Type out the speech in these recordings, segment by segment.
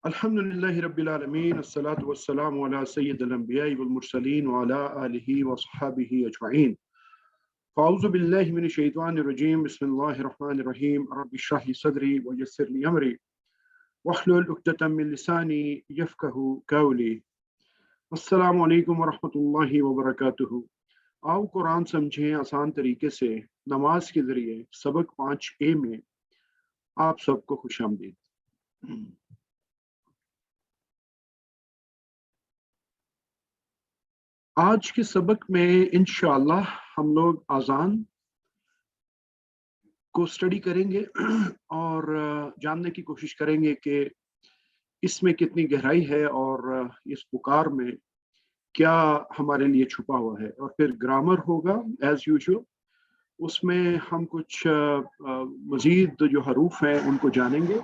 अल्हम्दुलिल्लाहि रब्बिल आलमीन अस्सलातु वस्सलामु अला सय्यिदिल अंबिया'i वल मुरसलीन व अला आलिहि व अस्हाबिहि अजमईन। फ़अऊज़ु बिल्लाहि मिनश शैतानिर रजीम। बिस्मिल्लाहिर रहमानिर रहीम। रब्बि इश्रह ली सदरी व यस्सिर ली अमरी वहलुल उक़दतम मिन लिसानी यफ़क़हू क़ौली। अस्सलामु अलैकुम व रहमतुल्लाहि व बरकातुहू। आओ कुरान समझें आसान तरीके से नमाज के ज़रिए सबक 5A में आप सबको खुशामदीद। आज के सबक में इंशाअल्लाह हम लोग आज़ान को स्टडी करेंगे और जानने की कोशिश करेंगे कि इसमें कितनी गहराई है और इस पुकार में क्या हमारे लिए छुपा हुआ है। और फिर ग्रामर होगा एज यूजुअल, उसमें हम कुछ मज़ीद जो हरूफ हैं उनको जानेंगे।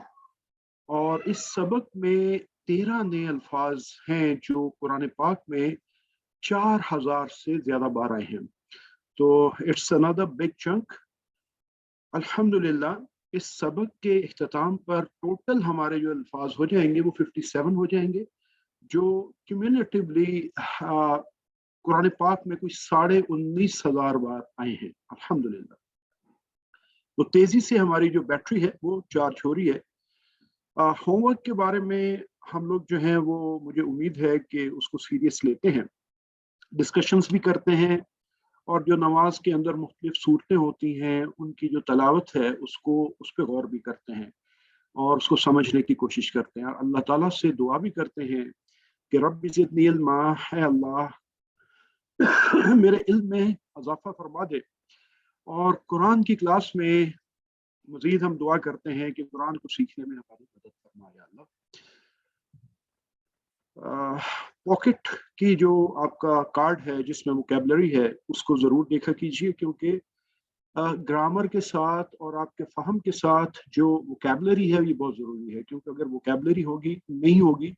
और इस सबक में 13 नए अल्फाज हैं जो कुरान पाक में 4000 से ज़्यादा बार आए हैं। तो इट्स अनदर बिग चंक। अल्हम्दुलिल्लाह इस सबक के इख्तिताम पर टोटल हमारे जो अल्फाज हो जाएंगे वो 57 हो जाएंगे, जो क्यूमुलेटिवली कुरान पाक में कुछ 19,500 बार आए हैं अल्हम्दुलिल्लाह। तो तेजी से हमारी जो बैटरी है वो चार्ज हो रही है। होमवर्क के बारे में हम लोग जो हैं वो मुझे उम्मीद है कि उसको सीरियस लेते हैं, डिस्कशंस भी करते हैं और जो नमाज के अंदर मुख्तलिफ सूरतें होती हैं उनकी जो तलावत है उसको उस पर गौर भी करते हैं और उसको समझने की कोशिश करते हैं। और अल्लाह ताला से दुआ भी करते हैं कि रब्बि ज़िदनी इल्मा, है अल्लाह मेरे इल्म में इजाफा फरमा दे। और कुरान की क्लास में मज़ीद हम दुआ करते हैं कि कुरान को सीखने में हमारी मदद फरमाए अल्लाह। पॉकेट की जो आपका कार्ड है जिसमें वोकैबुलरी है उसको ज़रूर देखा कीजिए, क्योंकि ग्रामर के साथ और आपके फ़हम के साथ जो वोकैबुलरी है ये बहुत ज़रूरी है, क्योंकि अगर वोकैबुलरी होगी नहीं होगी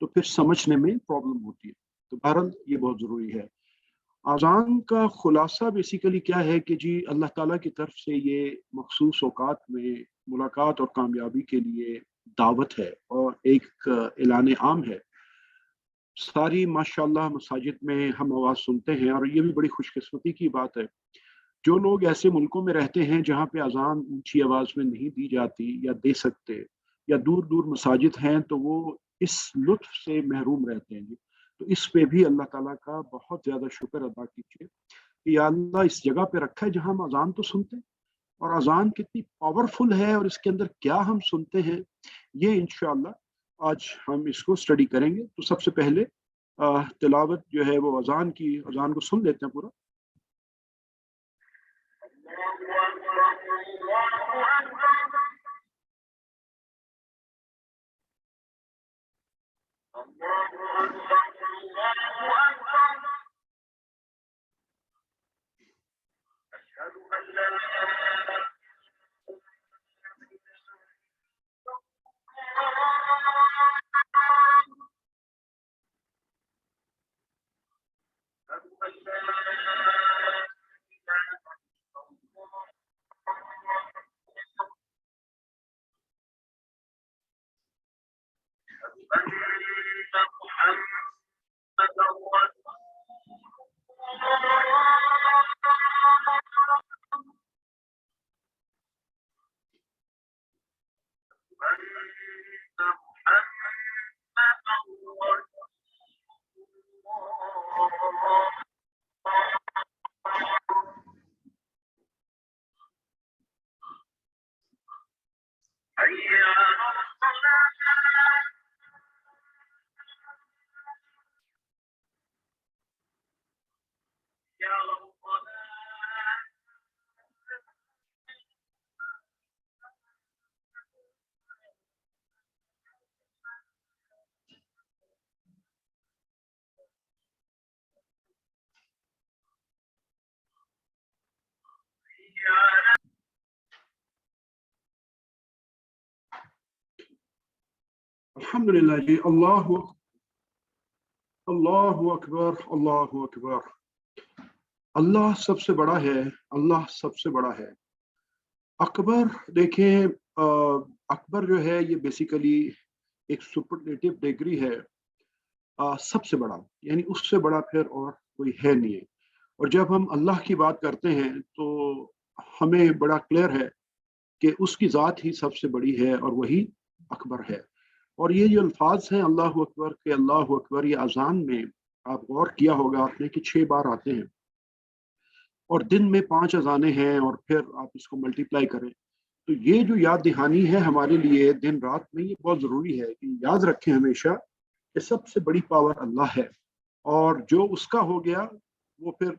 तो फिर समझने में प्रॉब्लम होती है। तो बहरहाल ये बहुत ज़रूरी है। आज़ान का खुलासा बेसिकली क्या है कि जी अल्लाह ताला की तरफ से ये मखसूस औकात में मुलाकात और कामयाबी के लिए दावत है और एक ऐलान आम है। सारी माशाल्लाह मसाजिद में हम आवाज़ सुनते हैं और ये भी बड़ी खुशकिस्मती की बात है। जो लोग ऐसे मुल्कों में रहते हैं जहाँ पे अज़ान ऊंची आवाज़ में नहीं दी जाती या दे सकते, या दूर दूर मसाजिद हैं, तो वो इस लुत्फ से महरूम रहते हैं। तो इस पे भी अल्लाह ताला का बहुत ज़्यादा शुक्र अदा कीजिए कि या अल्लाह इस जगह पे रखा है जहाँ हम अज़ान तो सुनते हैं, और अज़ान कितनी पावरफुल है और इसके अंदर क्या हम सुनते हैं ये इंशाअल्लाह आज हम इसको स्टडी करेंगे। तो सबसे पहले तिलावत जो है वो अज़ान को सुन लेते हैं पूरा। अल्हम्दुलिल्लाह जी। अल्लाहु अल्लाहु अकबर, अल्लाहु अकबर। अल्लाह सबसे बड़ा है, अल्लाह सबसे बड़ा है। अकबर देखें, अकबर जो है ये बेसिकली एक सुपरलेटिव डिग्री है, सबसे बड़ा, यानी उससे बड़ा फिर और कोई है नहीं है। और जब हम अल्लाह की बात करते हैं तो हमें बड़ा क्लियर है कि उसकी ज़ात ही सबसे बड़ी है और वही अकबर है। और ये जो अल्फाज हैं अल्लाह अकबर के, अल्लाह अकबर, ये अजान में आप गौर किया होगा आपने कि 6 बार आते हैं, और दिन में 5 अजानें हैं, और फिर आप इसको मल्टीप्लाई करें। तो ये जो याद दहानी है हमारे लिए दिन रात में, ये बहुत ज़रूरी है कि याद रखें हमेशा कि सबसे बड़ी पावर अल्लाह है, और जो उसका हो गया वो फिर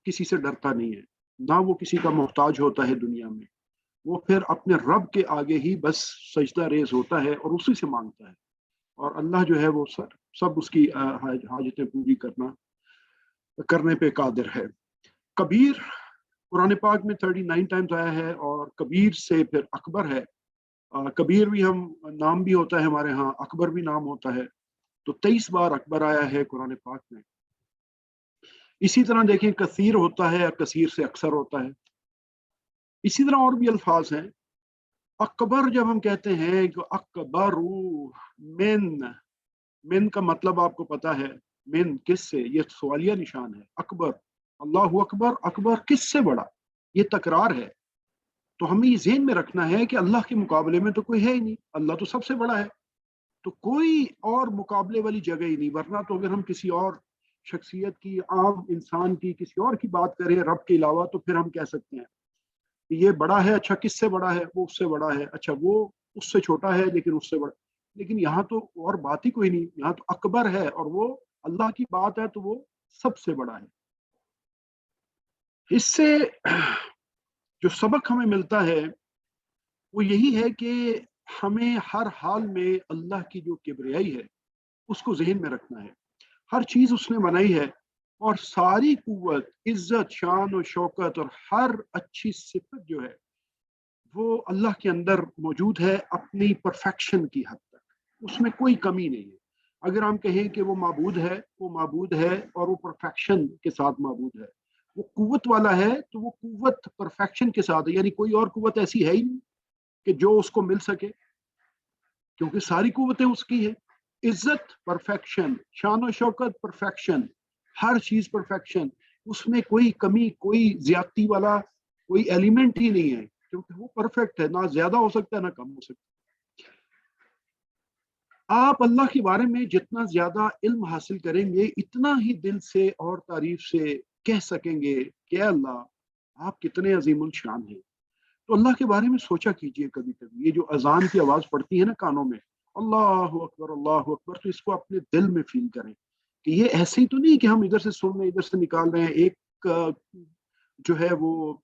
किसी से डरता नहीं है, ना वो किसी का मोहताज होता है दुनिया में। वो फिर अपने रब के आगे ही बस सजदा रेज होता है और उसी से मांगता है, और अल्लाह जो है वो सब उसकी हाजतें पूरी करने पे कादिर है। कबीर कुरान पाक में 39 टाइम्स आया है, और कबीर से फिर अकबर है। कबीर भी हम नाम भी होता है हमारे यहाँ, अकबर भी नाम होता है। तो 23 बार अकबर आया है कुरान पाक में। इसी तरह देखें, कसीर होता है और कसीर से अक्सर होता है। इसी तरह और भी अल्फाज हैं। अकबर जब हम कहते हैं कि अकबरू मिन, मिन का मतलब आपको पता है, मिन किससे, ये सवालिया निशान है। अकबर, अल्लाह अकबर, अकबर किससे बड़ा, ये तकरार है। तो हमें ये ज़हन में रखना है कि अल्लाह के मुकाबले में तो कोई है ही नहीं, अल्लाह तो सबसे बड़ा है। तो कोई और मुकाबले वाली जगह ही नहीं, वरना तो अगर हम किसी और शख्सियत की, आम इंसान की, किसी और की बात करें रब के अलावा, तो फिर हम कह सकते हैं कि ये बड़ा है। अच्छा, किससे बड़ा है? वो उससे बड़ा है। अच्छा, वो उससे छोटा है लेकिन उससे बड़ा। लेकिन यहाँ तो और बात ही कोई नहीं, यहाँ तो अकबर है, और वो अल्लाह की बात है तो वो सबसे बड़ा है। इससे जो सबक हमें मिलता है वो यही है कि हमें हर हाल में अल्लाह की जो किबरियाई है उसको जहन में रखना है। हर चीज उसने बनाई है, और सारी कुव्वत, इज्जत, शान और शौकत और हर अच्छी सिफत जो है वो अल्लाह के अंदर मौजूद है, अपनी परफेक्शन की हद तक उसमें कोई कमी नहीं है। अगर हम कहें कि वो माबूद है, वो माबूद है और वो परफेक्शन के साथ माबूद है। वो कुव्वत वाला है तो वो कुव्वत परफेक्शन के साथ है, यानी कोई और कुव्वत ऐसी है ही नहीं कि जो उसको मिल सके, क्योंकि सारी कुव्वतें उसकी है। इज्जत परफेक्शन, शान और शौकत परफेक्शन, हर चीज परफेक्शन, उसमें कोई कमी, कोई ज्यादती वाला कोई एलिमेंट ही नहीं है, क्योंकि वो परफेक्ट है, ना ज्यादा हो सकता है ना कम हो सकता है। आप अल्लाह के बारे में जितना ज्यादा इल्म हासिल करेंगे, इतना ही दिल से और तारीफ से कह सकेंगे कि अल्लाह आप कितने अजीमुल शान हैं। तो अल्लाह के बारे में सोचा कीजिए कभी कभी। ये जो अजान की आवाज पड़ती है ना कानों में, अल्लाह अकबर, अल्लाह अकबर, तो इसको अपने दिल में फील करें कि ये ऐसे ही तो नहीं कि हम इधर से सुन रहे हैं इधर से निकाल रहे हैं। एक जो है वो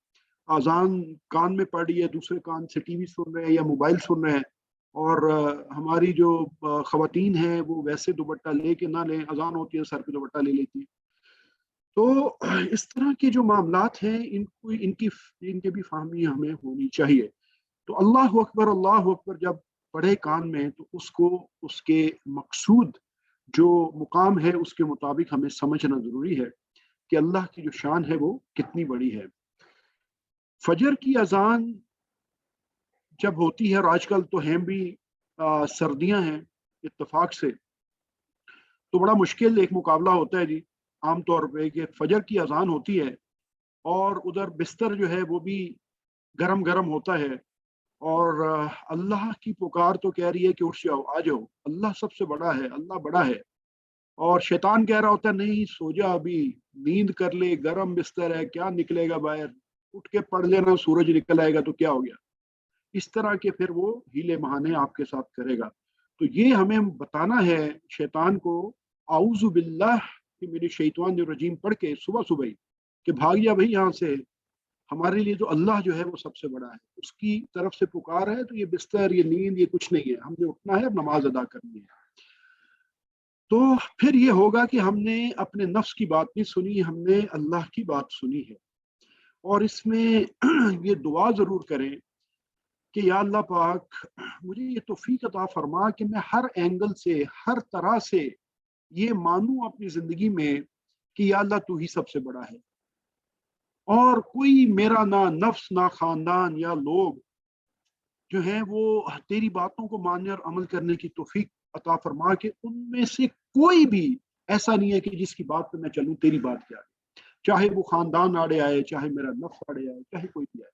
अजान कान में पड़ रही है, दूसरे कान से टीवी सुन रहे हैं या मोबाइल सुन रहे हैं, और हमारी जो खवातीन हैं वो वैसे दुपट्टा ले के ना लें, अजान होती है सर पे दुपट्टा ले लेती है। तो इस तरह के जो मामलात हैं इनको इनकी इनके भी फाहमी हमें होनी चाहिए। तो अल्लाह अकबर जब पढ़े कान में, तो उसको उसके मकसूद जो मुकाम है उसके मुताबिक हमें समझना जरूरी है कि अल्लाह की जो शान है वो कितनी बड़ी है। फजर की अजान जब होती है, और आजकल तो हैं भी सर्दियां हैं इत्तेफाक से, तो बड़ा मुश्किल एक मुकाबला होता है जी, आमतौर पे कि फजर की अजान होती है और उधर बिस्तर जो है वो भी गरम गरम होता है, और अल्लाह की पुकार तो कह रही है कि उठ जाओ, आ जाओ, अल्लाह सबसे बड़ा है, अल्लाह बड़ा है। और शैतान कह रहा होता है नहीं सो जा अभी, नींद कर ले, गरम बिस्तर है, क्या निकलेगा बाहर, उठ के पढ़ लेना, सूरज निकल आएगा तो क्या हो गया। इस तरह के फिर वो हीले बहाने आपके साथ करेगा। तो ये हमें बताना है शैतान को, आउज़ु बिल्लाह कि मेरे शैतान रजीम पढ़ के सुबह सुबह ही कि भाग जा भाई यहाँ से। हमारे लिए जो अल्लाह जो है वो सबसे बड़ा है, उसकी तरफ से पुकार है, तो ये बिस्तर, ये नींद, ये कुछ नहीं है, हमने उठना है, नमाज अदा करनी है। तो फिर ये होगा कि हमने अपने नफ्स की बात नहीं सुनी, हमने अल्लाह की बात सुनी है। और इसमें ये दुआ जरूर करें कि या अल्लाह पाक, मुझे ये तौफीक अता फरमा कि मैं हर एंगल से, हर तरह से ये मानूं अपनी जिंदगी में कि या अल्लाह तू ही सबसे बड़ा है, और कोई मेरा ना नफ्स, ना खानदान या लोग जो हैं वो तेरी बातों को मानने और अमल करने की तौफीक अता फरमा कि उनमें से कोई भी ऐसा नहीं है कि जिसकी बात पे मैं चलूं तेरी बात क्या है, चाहे वो खानदान आड़े आए, चाहे मेरा नफ्स आड़े आए, चाहे कोई भी आए।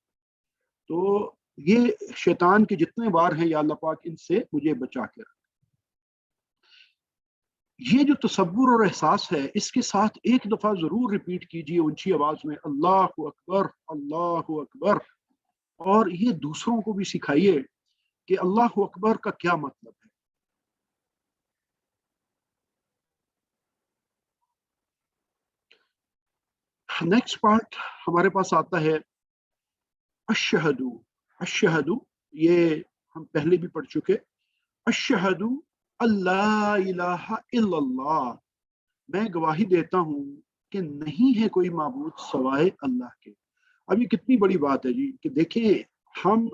तो ये शैतान के जितने वार हैं या अल्लाह पाक इनसे मुझे बचा के रख। ये जो तसव्वुर और एहसास है, इसके साथ एक दफा जरूर रिपीट कीजिए ऊंची आवाज में, अल्लाह अकबर, अल्लाह अकबर। और ये दूसरों को भी सिखाइए कि अल्लाह अकबर का क्या मतलब है। नेक्स्ट पार्ट हमारे पास आता है अशहदु। अशहदु, ये हम पहले भी पढ़ चुके। अशहदु अल्लाह इलाहा इल्लल्लाह, मैं गवाही देता हूं कि नहीं है कोई माबूद सवाए अल्लाह के। अब ये कितनी बड़ी बात है जी, कि देखिए हम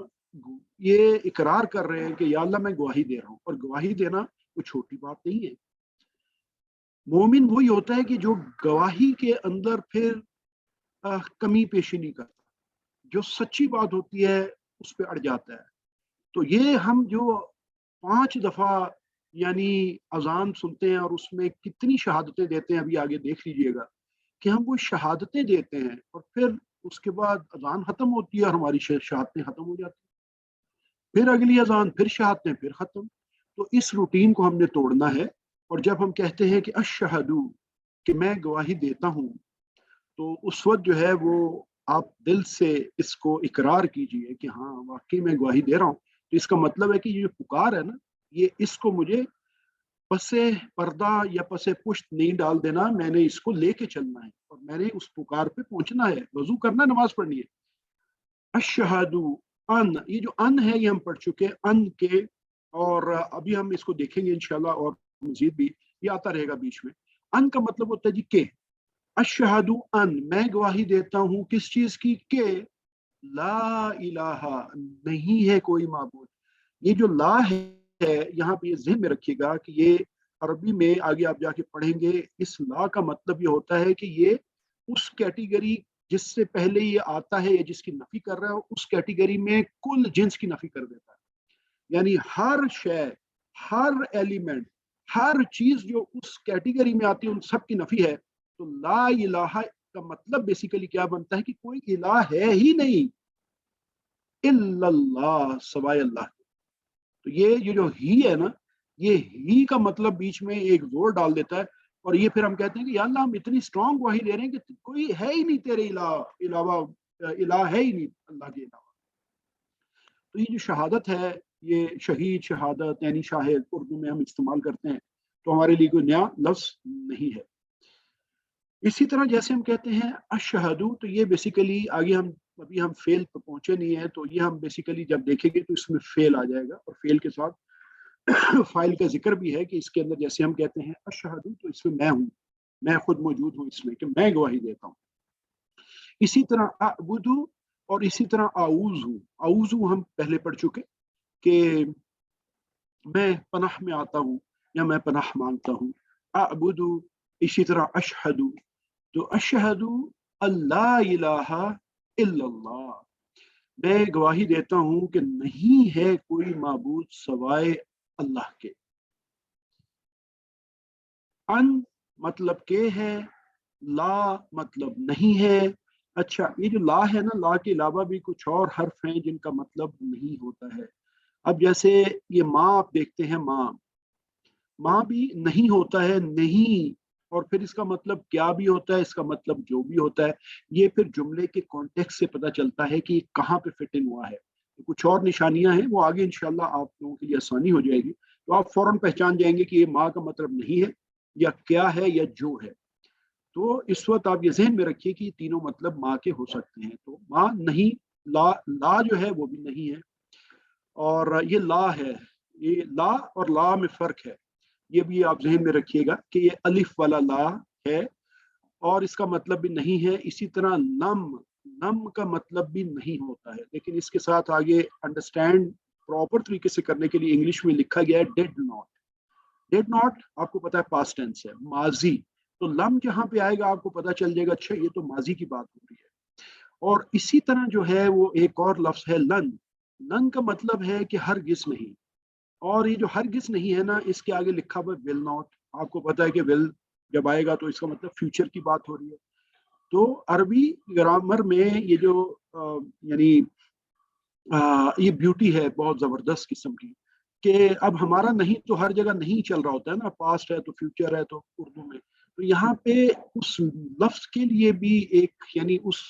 ये इकरार कर रहे हैं कि या अल्लाह मैं गवाही दे रहा हूं, और गवाही देना कोई छोटी बात नहीं है। मोमिन वही होता है कि जो गवाही के अंदर फिर कमी पेशी नहीं करता, जो सच्ची बात होती है उस पर अड़ जाता है। तो ये हम जो 5 दफा यानी अजान सुनते हैं और उसमें कितनी शहादतें देते हैं, अभी आगे देख लीजिएगा कि हम वो शहादतें देते हैं और फिर उसके बाद अजान खत्म होती है और हमारी शहादतें खत्म हो जाती हैं, फिर अगली अजान, फिर शहादतें, फिर खत्म। तो इस रूटीन को हमने तोड़ना है। और जब हम कहते हैं कि अशहदू, कि मैं गवाही देता हूँ, तो उस वक्त जो है वो आप दिल से इसको इकरार कीजिए कि हाँ वाकई मैं गवाही दे रहा हूँ। तो इसका मतलब है कि ये जो पुकार है ना, ये इसको मुझे पसे पर्दा या पसे पुश्त नहीं डाल देना, मैंने इसको लेके चलना है और मैंने उस पुकार पे पहुंचना है, वजू करना, नमाज पढ़नी है। अशहदु अन, ये जो अन है ये हम पढ़ चुके अन के, और अभी हम इसको देखेंगे इंशाल्लाह, और मजीद भी ये आता रहेगा बीच में। अन का मतलब होता है जी के। अशहदु अन, मैं गवाही देता हूं किस चीज की, के ला इलाहा, नहीं है कोई माबूद। ये जो ला है यहाँ पे ये ज़हन में रखिएगा कि ये अरबी में आगे आप जाके पढ़ेंगे, इस ला का मतलब ये होता है कि ये उस कैटेगरी जिससे पहले ये आता है या जिसकी नफी कर रहा है, उस कैटेगरी में कुल जिन्स की नफी कर देता है। यानी हर शय, हर एलिमेंट, हर चीज जो उस कैटेगरी में आती है उन सब की नफी है। तो ला इलाहा का मतलब बेसिकली क्या बनता है कि कोई इलाह है ही नहीं इल्लल्लाह, सवाए अल्लाह। तो ये जो ही है ना, ये ही का मतलब बीच में एक जोर डाल देता है। और ये फिर हम कहते हैं कि या अल्लाह हम इतनी स्ट्रांग गवाही दे रहे हैं कि कोई है ही नहीं तेरे इलावा, इलाह है ही नहीं अल्लाह के अलावा। तो ये जो शहादत है, ये शहीद, शहादत यानी शाहिद उर्दू में हम इस्तेमाल करते हैं, तो हमारे लिए कोई नया लफ्ज नहीं है। इसी तरह जैसे हम कहते हैं अशहदू, तो ये बेसिकली आगे हम अभी हम फेल पर पहुंचे नहीं है, तो ये हम बेसिकली जब देखेंगे तो इसमें फेल आ जाएगा, और फेल के साथ फाइल का जिक्र भी है कि इसके अंदर जैसे हम कहते हैं अशहदू, तो इसमें मैं हूँ, मैं खुद मौजूद हूँ इसमें, कि मैं गवाही देता हूँ। इसी तरह अबुदू, और इसी तरह आऊज़ू। आऊज़ू हम पहले पढ़ चुके कि मैं पनाह में आता हूँ या मैं पनाह मांगता हूँ। अबुदू, इसी तरह अशहदू, तो अशहदू अल्लाह इलाहा इल्लल्लाह, मैं गवाही देता हूं कि नहीं है कोई माबूद सवाए अल्लाह के। अन मतलब के है, ला मतलब नहीं है। अच्छा, ये जो ला है ना, ला के अलावा भी कुछ और हर्फ हैं जिनका मतलब नहीं होता है। अब जैसे ये माँ आप देखते हैं, माँ, माँ भी नहीं होता है, नहीं। और फिर इसका मतलब क्या भी होता है, इसका मतलब जो भी होता है। ये फिर जुमले के कॉन्टेक्स्ट से पता चलता है कि कहाँ पे फिट इन हुआ है। तो कुछ और निशानियां हैं, वो आगे इंशाल्लाह आप लोगों के लिए आसानी हो जाएगी, तो आप फौरन पहचान जाएंगे कि ये माँ का मतलब नहीं है, या क्या है, या जो है। तो इस वक्त आप ये जहन में रखिए कि तीनों मतलब माँ के हो सकते हैं। तो माँ नहीं, ला, ला जो है वो भी नहीं है, और ये ला है। ये ला और ला में फर्क है, ये भी आप जहन में रखिएगा कि ये अलिफ वाला ला है और इसका मतलब भी नहीं है। इसी तरह नम, नम का मतलब भी नहीं होता है, लेकिन इसके साथ आगे अंडरस्टैंड प्रॉपर तरीके से करने के लिए इंग्लिश में लिखा गया है डेड नॉट। डेड नॉट आपको पता है पास्ट टेंस है, माजी। तो लम जहां पे आएगा आपको पता चल जाएगा, अच्छा ये तो माजी की बात हो रही है। और इसी तरह जो है वो एक और लफ्ज है लन। लन का मतलब है कि हरगिज नहीं, और ये जो हरगिज़ नहीं है ना, इसके आगे लिखा हुआ विल नॉट। आपको पता है कि विल जब आएगा तो इसका मतलब फ्यूचर की बात हो रही है। तो अरबी ग्रामर में ये जो यानी ये ब्यूटी है बहुत ज़बरदस्त किस्म की, कि अब हमारा नहीं तो हर जगह नहीं चल रहा होता है ना, पास्ट है तो फ्यूचर है तो उर्दू में। तो यहाँ पे उस लफ्ज़ के लिए भी एक यानी उस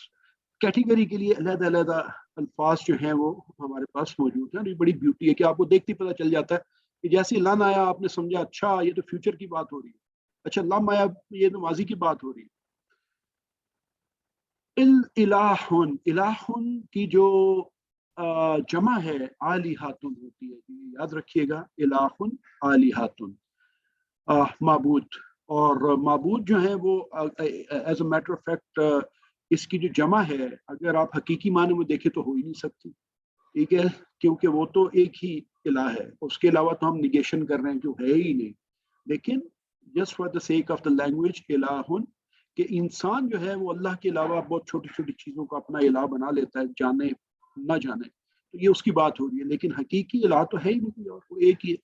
कैटेगरी के लिए अलग-अलग अल्फाज जो हैं वो हमारे पास मौजूद हैं। और ये बड़ी ब्यूटी है कि आपको देखते ही पता चल जाता है कि जैसे ही लन आया आपने समझा अच्छा ये तो फ्यूचर की बात हो रही है। अच्छा लम आया ये तो माज़ी की बात हो रही है। इलाहुन, इलाहुन की जो जमा है आलिहातुन होती है, ये याद रखिएगा। इलाहुन आलिहातुन, माबूद। और माबूद जो है वो as a matter of fact इसकी जो जमा है अगर आप हकीकी माने में देखें तो हो ही नहीं सकती, ठीक है, क्योंकि वो तो एक ही इलाह है, उसके अलावा तो हम निगेशन कर रहे हैं कि वो है ही नहीं। लेकिन just for the sake of the language इलाहुन, कि इंसान जो है वो अल्लाह के अलावा बहुत छोटी छोटी चीज़ों को अपना इलाह बना लेता है, जाने ना जाने, तो ये उसकी बात हो रही है। लेकिन हकीकी इलाह तो है ही नहीं कोई और, वो एक ही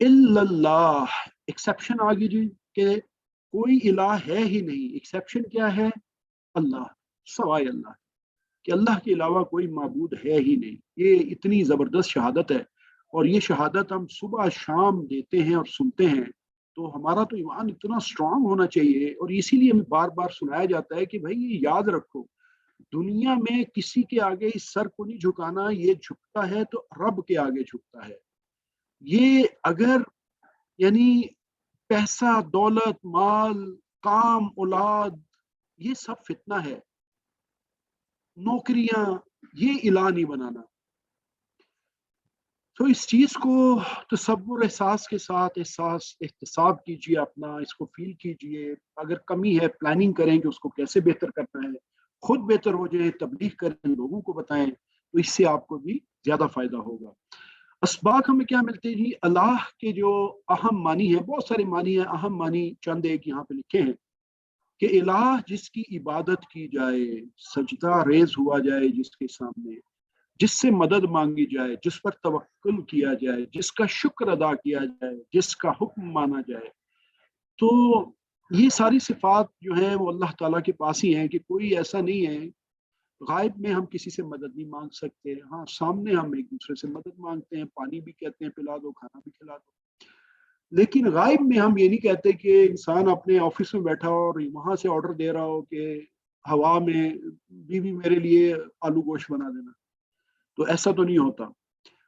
इल्लल्लाह। एक्सेप्शन आ गई जी, कि कोई इलाह है ही नहीं। एक्सेप्शन क्या है? अल्लाह, सवाए अल्लाह, कि अल्लाह के अलावा कोई माबूद है ही नहीं। ये इतनी ज़बरदस्त शहादत है, और ये शहादत हम सुबह शाम देते हैं और सुनते हैं। तो हमारा तो ईमान इतना स्ट्रांग होना चाहिए, और इसीलिए हमें बार बार सुनाया जाता है कि भाई ये याद रखो, दुनिया में किसी के आगे इस सर को नहीं झुकाना, ये झुकता है तो रब के आगे झुकता है। ये अगर यानी पैसा, दौलत, माल, काम, औलाद, ये सब फितना है, नौकरियां, ये इलाह नहीं बनाना। तो इस चीज को तसव्वुर एहसास के साथ एहसास एहतसाब कीजिए, अपना इसको फील कीजिए। अगर कमी है प्लानिंग करें कि उसको कैसे बेहतर करना है, खुद बेहतर हो जाए, तबलीग करें, लोगों को बताएं, तो इससे आपको भी ज्यादा फायदा होगा। असबाक हमें क्या मिलते हैं जी? अल्लाह के जो अहम मानी है, बहुत सारे मानी है, अहम मानी चंद एक यहाँ पे लिखे हैं कि इलाह जिसकी इबादत की जाए, सजदा रेज हुआ जाए जिसके सामने, जिससे मदद मांगी जाए, जिस पर तवक्कुल किया जाए, जिसका शुक्र अदा किया जाए, जिसका हुक्म माना जाए। तो ये सारी सिफात जो हैं वो अल्लाह ताला के पास ही हैं, कि कोई ऐसा नहीं है। गायब में हम किसी से मदद नहीं मांग सकते, हाँ सामने हम एक दूसरे से मदद मांगते हैं, पानी भी कहते हैं पिला दो, खाना भी खिला दो। लेकिन गायब में हम ये नहीं कहते कि इंसान अपने ऑफिस में बैठा हो और वहां से ऑर्डर दे रहा हो कि हवा में बीवी मेरे लिए आलू गोश्त बना देना। तो ऐसा तो नहीं होता।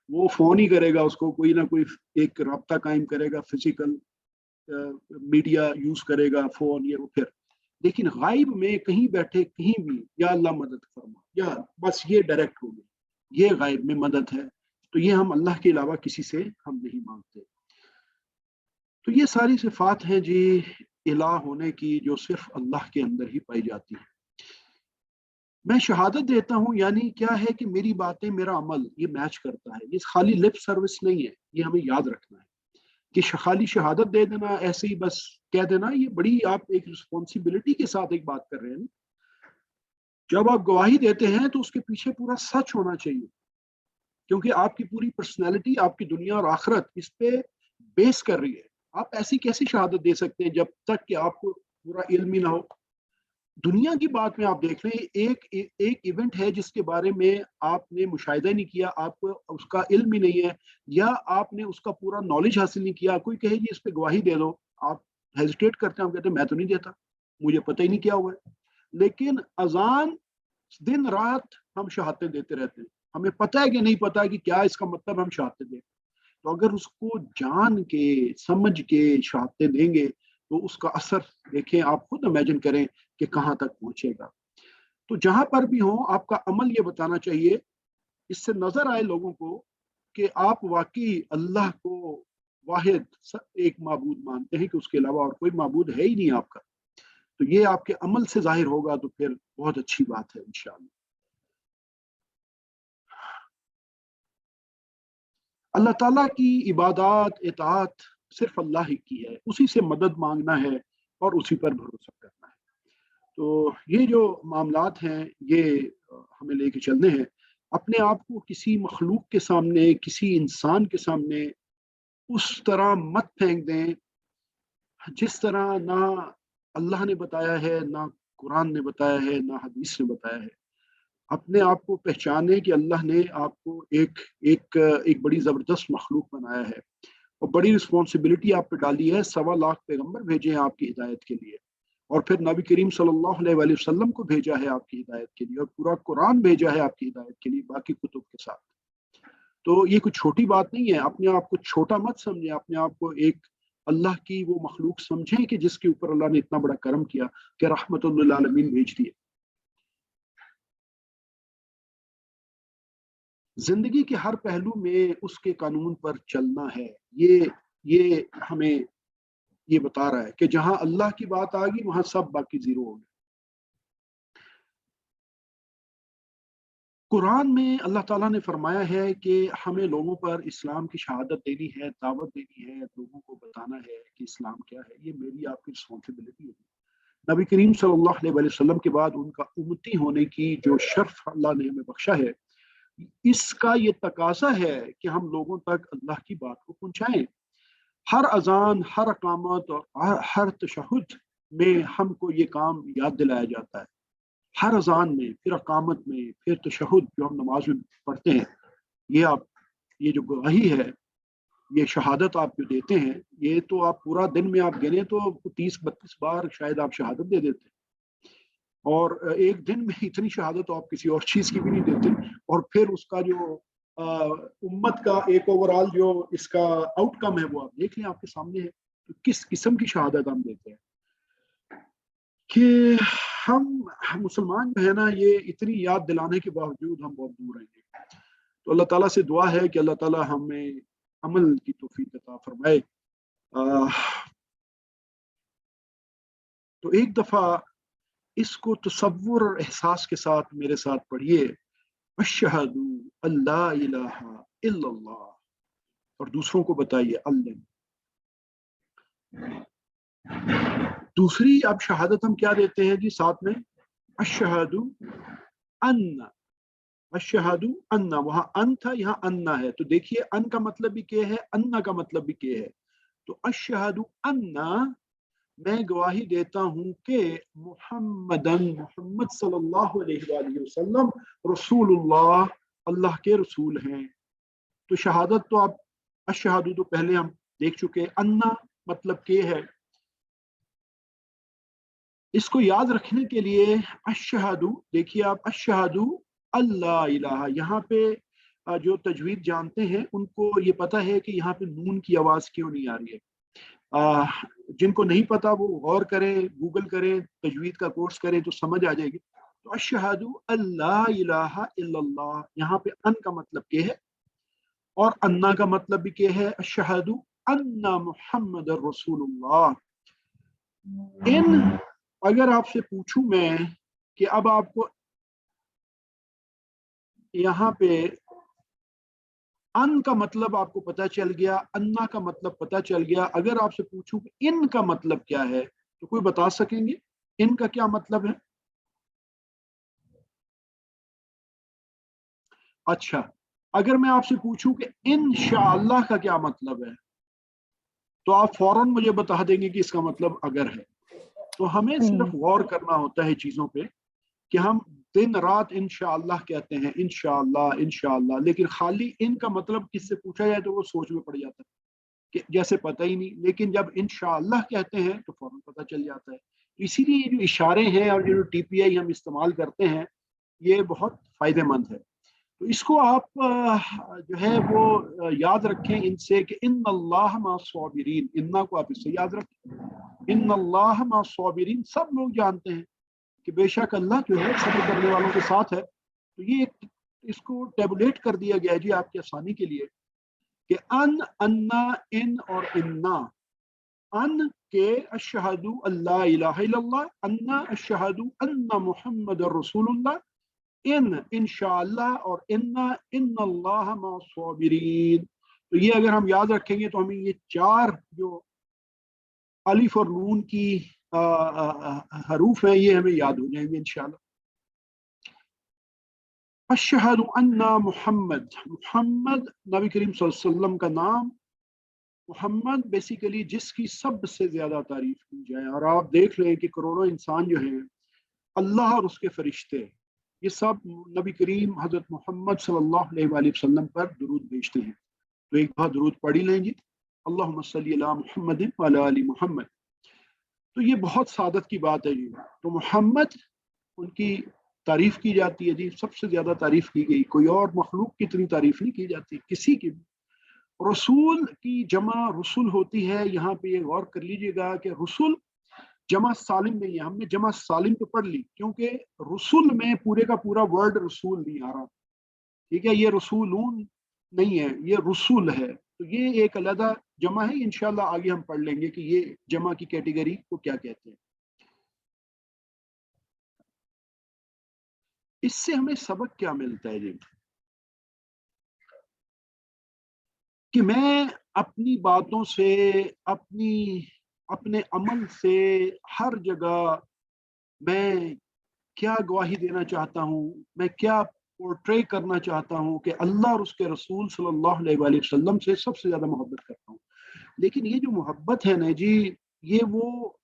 वो फोन ही करेगा, उसको कोई ना कोई एक राब्ता कायम करेगा, फिजिकल मीडिया यूज करेगा, फोन, ये वो। फिर लेकिन गायब में कहीं बैठे कहीं भी, या अल्लाह मदद फरमा, या बस ये डायरेक्ट हो गई, ये गायब में मदद है। तो ये हम अल्लाह के अलावा किसी से हम नहीं मांगते। तो ये सारी सिफात हैं जी इलाह होने की, जो सिर्फ अल्लाह के अंदर ही पाई जाती है। मैं शहादत देता हूँ यानी क्या है कि मेरी बातें, मेरा अमल ये मैच करता है। ये खाली लिप सर्विस नहीं है, ये हमें याद रखना है कि खाली शहादत दे देना, ऐसे ही बस कह देना, ये बड़ी आप एक रिस्पॉन्सिबिलिटी के साथ एक बात कर रहे हैं। जब आप गवाही देते हैं तो उसके पीछे पूरा सच होना चाहिए, क्योंकि आपकी पूरी पर्सनैलिटी, आपकी दुनिया और आखिरत इस पे बेस कर रही है। आप ऐसी कैसी शहादत दे सकते हैं जब तक कि आपको पूरा इल्म ही ना हो? दुनिया की बात में आप देख लें, एक इवेंट है जिसके बारे में आपने मुशाहिदा नहीं किया, आपको उसका इल्म ही नहीं है, या आपने उसका पूरा नॉलेज हासिल नहीं किया, कोई कहे जी इस पे गवाही दे दो, आप हेजिटेट करते हैं, आप कहते हैं मैं तो नहीं देता, मुझे पता ही नहीं क्या हुआ है। लेकिन अजान, दिन रात हम शहादतें देते रहते हैं, हमें पता है कि नहीं पता कि क्या इसका मतलब, हम शहादतें दें। तो अगर उसको जान के समझ के शहादतें देंगे तो उसका असर देखें, आप खुद इमेजिन करें कि कहाँ तक पहुंचेगा। तो जहां पर भी हो आपका अमल ये बताना चाहिए, इससे नजर आए लोगों को कि आप वाकई अल्लाह को वाहिद एक माबूद मानते हैं, कि उसके अलावा और कोई माबूद है ही नहीं आपका। तो ये आपके अमल से जाहिर होगा, तो फिर बहुत अच्छी बात है इंशाअल्लाह। अल्लाह ताला की इबादत इताअत सिर्फ अल्लाह ही की है, उसी से मदद मांगना है और उसी पर भरोसा करना है। तो ये जो मामलात हैं ये हमें लेके चलने हैं। अपने आप को किसी मखलूक के सामने, किसी इंसान के सामने उस तरह मत फेंक दें जिस तरह ना अल्लाह ने बताया है, ना कुरान ने बताया है, ना हदीस ने बताया है। अपने आप को पहचाने कि अल्लाह ने आपको एक एक एक बड़ी ज़बरदस्त मखलूक बनाया है और बड़ी रिस्पॉन्सिबिलिटी आप पे डाली है। 1.25 लाख पैगंबर भेजे हैं आपकी हिदायत के लिए और फिर नबी करीम सल्लल्लाहु अलैहि वसल्लम को भेजा है आपकी हिदायत के लिए और पूरा कुरान भेजा है आपकी हिदायत के लिए बाकी कुतुब के साथ। तो ये कोई छोटी बात नहीं है। अपने आप को छोटा मत समझें, अपने आप को एक अल्लाह की वो मखलूक समझें कि जिसके ऊपर अल्लाह ने इतना बड़ा करम किया कि रहमतुल लिल आलमीन भेज दिए। जिंदगी के हर पहलू में उसके कानून पर चलना है। ये हमें ये बता रहा है कि जहां अल्लाह की बात आ गई वहां सब बाकी जीरो हो गए। कुरान में अल्लाह ताला ने फरमाया है कि हमें लोगों पर इस्लाम की शहादत देनी है, दावत देनी है, लोगों को बताना है कि इस्लाम क्या है। ये मेरी आपकी रिस्पॉन्सिबिलिटी है। नबी करीम सल्लल्लाहु अलैहि वसल्लम के बाद उनका उम्मती होने की जो शर्फ अल्लाह ने हमें बख्शा है, इसका ये तकाजा है कि हम लोगों तक अल्लाह की बात को पहुंचाएं। हर अजान, हर अकामत और हर तशहुद में हमको ये काम याद दिलाया जाता है। हर अजान में, फिर अकामत में, फिर तशहुद जो हम नमाज में पढ़ते हैं, ये जो गवाही है, ये शहादत आप जो देते हैं, ये तो आप पूरा दिन में आप गिने तो 30-32 बार शायद आप शहादत दे देते हैं और एक दिन में इतनी शहादत तो आप किसी और चीज की भी नहीं देते। और फिर उसका जो उम्मत का एक ओवरऑल जो इसका आउटकम है वो आप देख लें, आपके सामने है। तो किस किस्म की शहादत हम देते हैं कि हम मुसलमान जो है ना, ये इतनी याद दिलाने के बावजूद हम बहुत दूर रहेंगे। तो अल्लाह ताला से दुआ है कि अल्लाह ताला हमें अमल की तौफीक अता फरमाए। तो एक दफा इसको तसव्वुर और एहसास के साथ मेरे साथ पढ़िए, अशहदु अल्ला इलाहा इल्लल्लाह, और दूसरों को बताइए अल्लाह। दूसरी अब शहादत हम क्या देते हैं जी साथ में, अशहदु अन्ना। अशहदु अन्ना, वहां अन था, यहाँ अन्ना है। तो देखिए अन का मतलब भी क्या है, अन्ना का मतलब भी क्या है। तो अशहदु अन्ना, मैं गवाही देता हूं कि मोहम्मद सल्लल्लाहु अलैहि वसल्लम रसूलुल्लाह, अल्लाह के रसूल हैं। तो शहादत तो आप अशहदु तो पहले हम देख चुके। अन्ना मतलब क्या है, इसको याद रखने के लिए अशहदु, देखिए आप अशहदु अल्लाह इलाहा, यहाँ पे जो तजवीद जानते हैं उनको ये पता है कि यहाँ पे नून की आवाज क्यों नहीं आ रही है। जिनको नहीं पता वो गौर करें, गूगल करें, तजवीद का कोर्स करें तो समझ आ जाएगी। तो अशहदु अल्ला इलाहा इल्लल्लाह, यहाँ पे अन का मतलब क्या है और अन्ना का मतलब भी क्या है, अशहदु अन्ना मुहम्मद रसूलुल्लाह। इन अगर आपसे पूछूं मैं कि अब आपको यहाँ पे अन का मतलब आपको पता चल गया, अन्ना का मतलब पता चल गया, अगर आपसे पूछूं कि इन का मतलब क्या है तो कोई बता सकेंगे इन का क्या मतलब है? अच्छा, अगर मैं आपसे पूछूं कि इंशाअल्लाह का क्या मतलब है तो आप फौरन मुझे बता देंगे कि इसका मतलब अगर है। तो हमें सिर्फ गौर करना होता है चीजों पे कि हम दिन रात इंशाअल्लाह कहते हैं, इंशाअल्लाह इंशाअल्लाह, लेकिन खाली इन का मतलब किससे पूछा जाए तो वो सोच में पड़ जाता है कि जैसे पता ही नहीं। लेकिन जब इंशाअल्लाह कहते हैं तो फौरन पता चल जाता है। तो इसीलिए ये जो इशारे हैं और जो टीपीआई हम इस्तेमाल करते हैं ये बहुत फायदेमंद है। तो इसको आप जो है वो याद रखें इनसे कि इन अल्लाह मा साबिरीन, इन्ना को आप इससे याद रखें। इन अल्लाह मा साबिरीन, सब लोग जानते हैं कि बेशक अल्लाह जो है सब्र करने वालों के साथ है। तो ये इसको टेबुलेट कर दिया गया है जी आपकी आसानी के लिए कि अन, अन्ना, इन और इन्ना। अन के अशहदु अल्ला इलाहा इल्लल्लाह, अन्ना अशहदु अन्ना मुहम्मद रसूलुल्लाह, इन इंशाअल्लाह और इन्ना इन्नल्लाह मा साबिरीन। तो ये अगर हम याद रखेंगे तो हमें ये चार जो अलिफ और नून की हरूफ है ये हमें याद हो जाएंगे इंशाअल्लाह। अशहदु अन्ना मुहम्मद, मुहम्मद नबी करीम सल्लल्लाहु अलैहि वसल्लम का नाम। मोहम्मद बेसिकली जिसकी सबसे ज्यादा तारीफ की जाए, और आप देख रहे हैं कि करोड़ों इंसान जो हैं, अल्लाह और उसके फरिश्ते, ये सब नबी करीम हजरत मोहम्मद सल्लल्लाहु अलैहि वसल्लम पर दुरूद भेजते हैं। तो एक बार दुरूद पढ़ ही लेंगे, अल्लाहुम्मा सल्ली अला मुहम्मद व अला आलि मुहम्मद। तो ये बहुत सादत की बात है जी। तो मोहम्मद, उनकी तारीफ की जाती है जी, सबसे ज्यादा तारीफ की गई, कोई और मखलूक की इतनी तारीफ नहीं की जाती किसी की भी। रसूल की जमा रसूल होती है, यहाँ पे ये गौर कर लीजिएगा कि रसूल जमा सालिम नहीं है। हमने जमा सालिम तो पढ़ ली, क्योंकि रसूल में पूरे का पूरा वर्ड रसूल नहीं आ रहा, ठीक है, ये रसूलून नहीं है, ये रसूल है। तो ये एक अलग जमा है, इंशाल्लाह आगे हम पढ़ लेंगे कि ये जमा की कैटेगरी को क्या कहते हैं। इससे हमें सबक क्या मिलता है जी, कि मैं अपनी बातों से, अपनी अपने अमल से हर जगह मैं क्या गवाही देना चाहता हूँ, मैं क्या पोर्ट्रे करना चाहता हूँ कि अल्लाह और उसके रसूल सल्लल्लाहु अलैहि वसल्लम से सबसे ज्यादा मोहब्बत करता हूँ। लेकिन ये जो मोहब्बत है ना जी, ये वो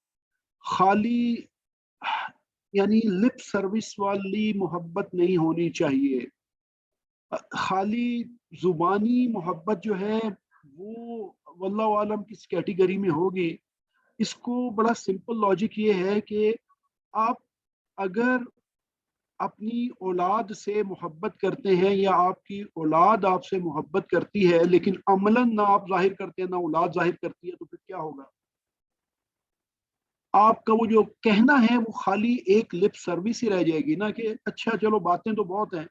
खाली यानी लिप सर्विस वाली मोहब्बत नहीं होनी चाहिए। खाली जुबानी मोहब्बत जो है वो वल्लाहु आलम किस कैटेगरी में होगी। इसको बड़ा सिंपल लॉजिक ये है कि आप अगर अपनी औलाद से मोहब्बत करते हैं, या आपकी औलाद आपसे मोहब्बत करती है, लेकिन अमलन ना आप जाहिर करते हैं ना औलाद जाहिर करती है, तो फिर क्या होगा? आपका वो जो कहना है वो खाली एक लिप सर्विस ही रह जाएगी ना, कि अच्छा चलो बातें तो बहुत हैं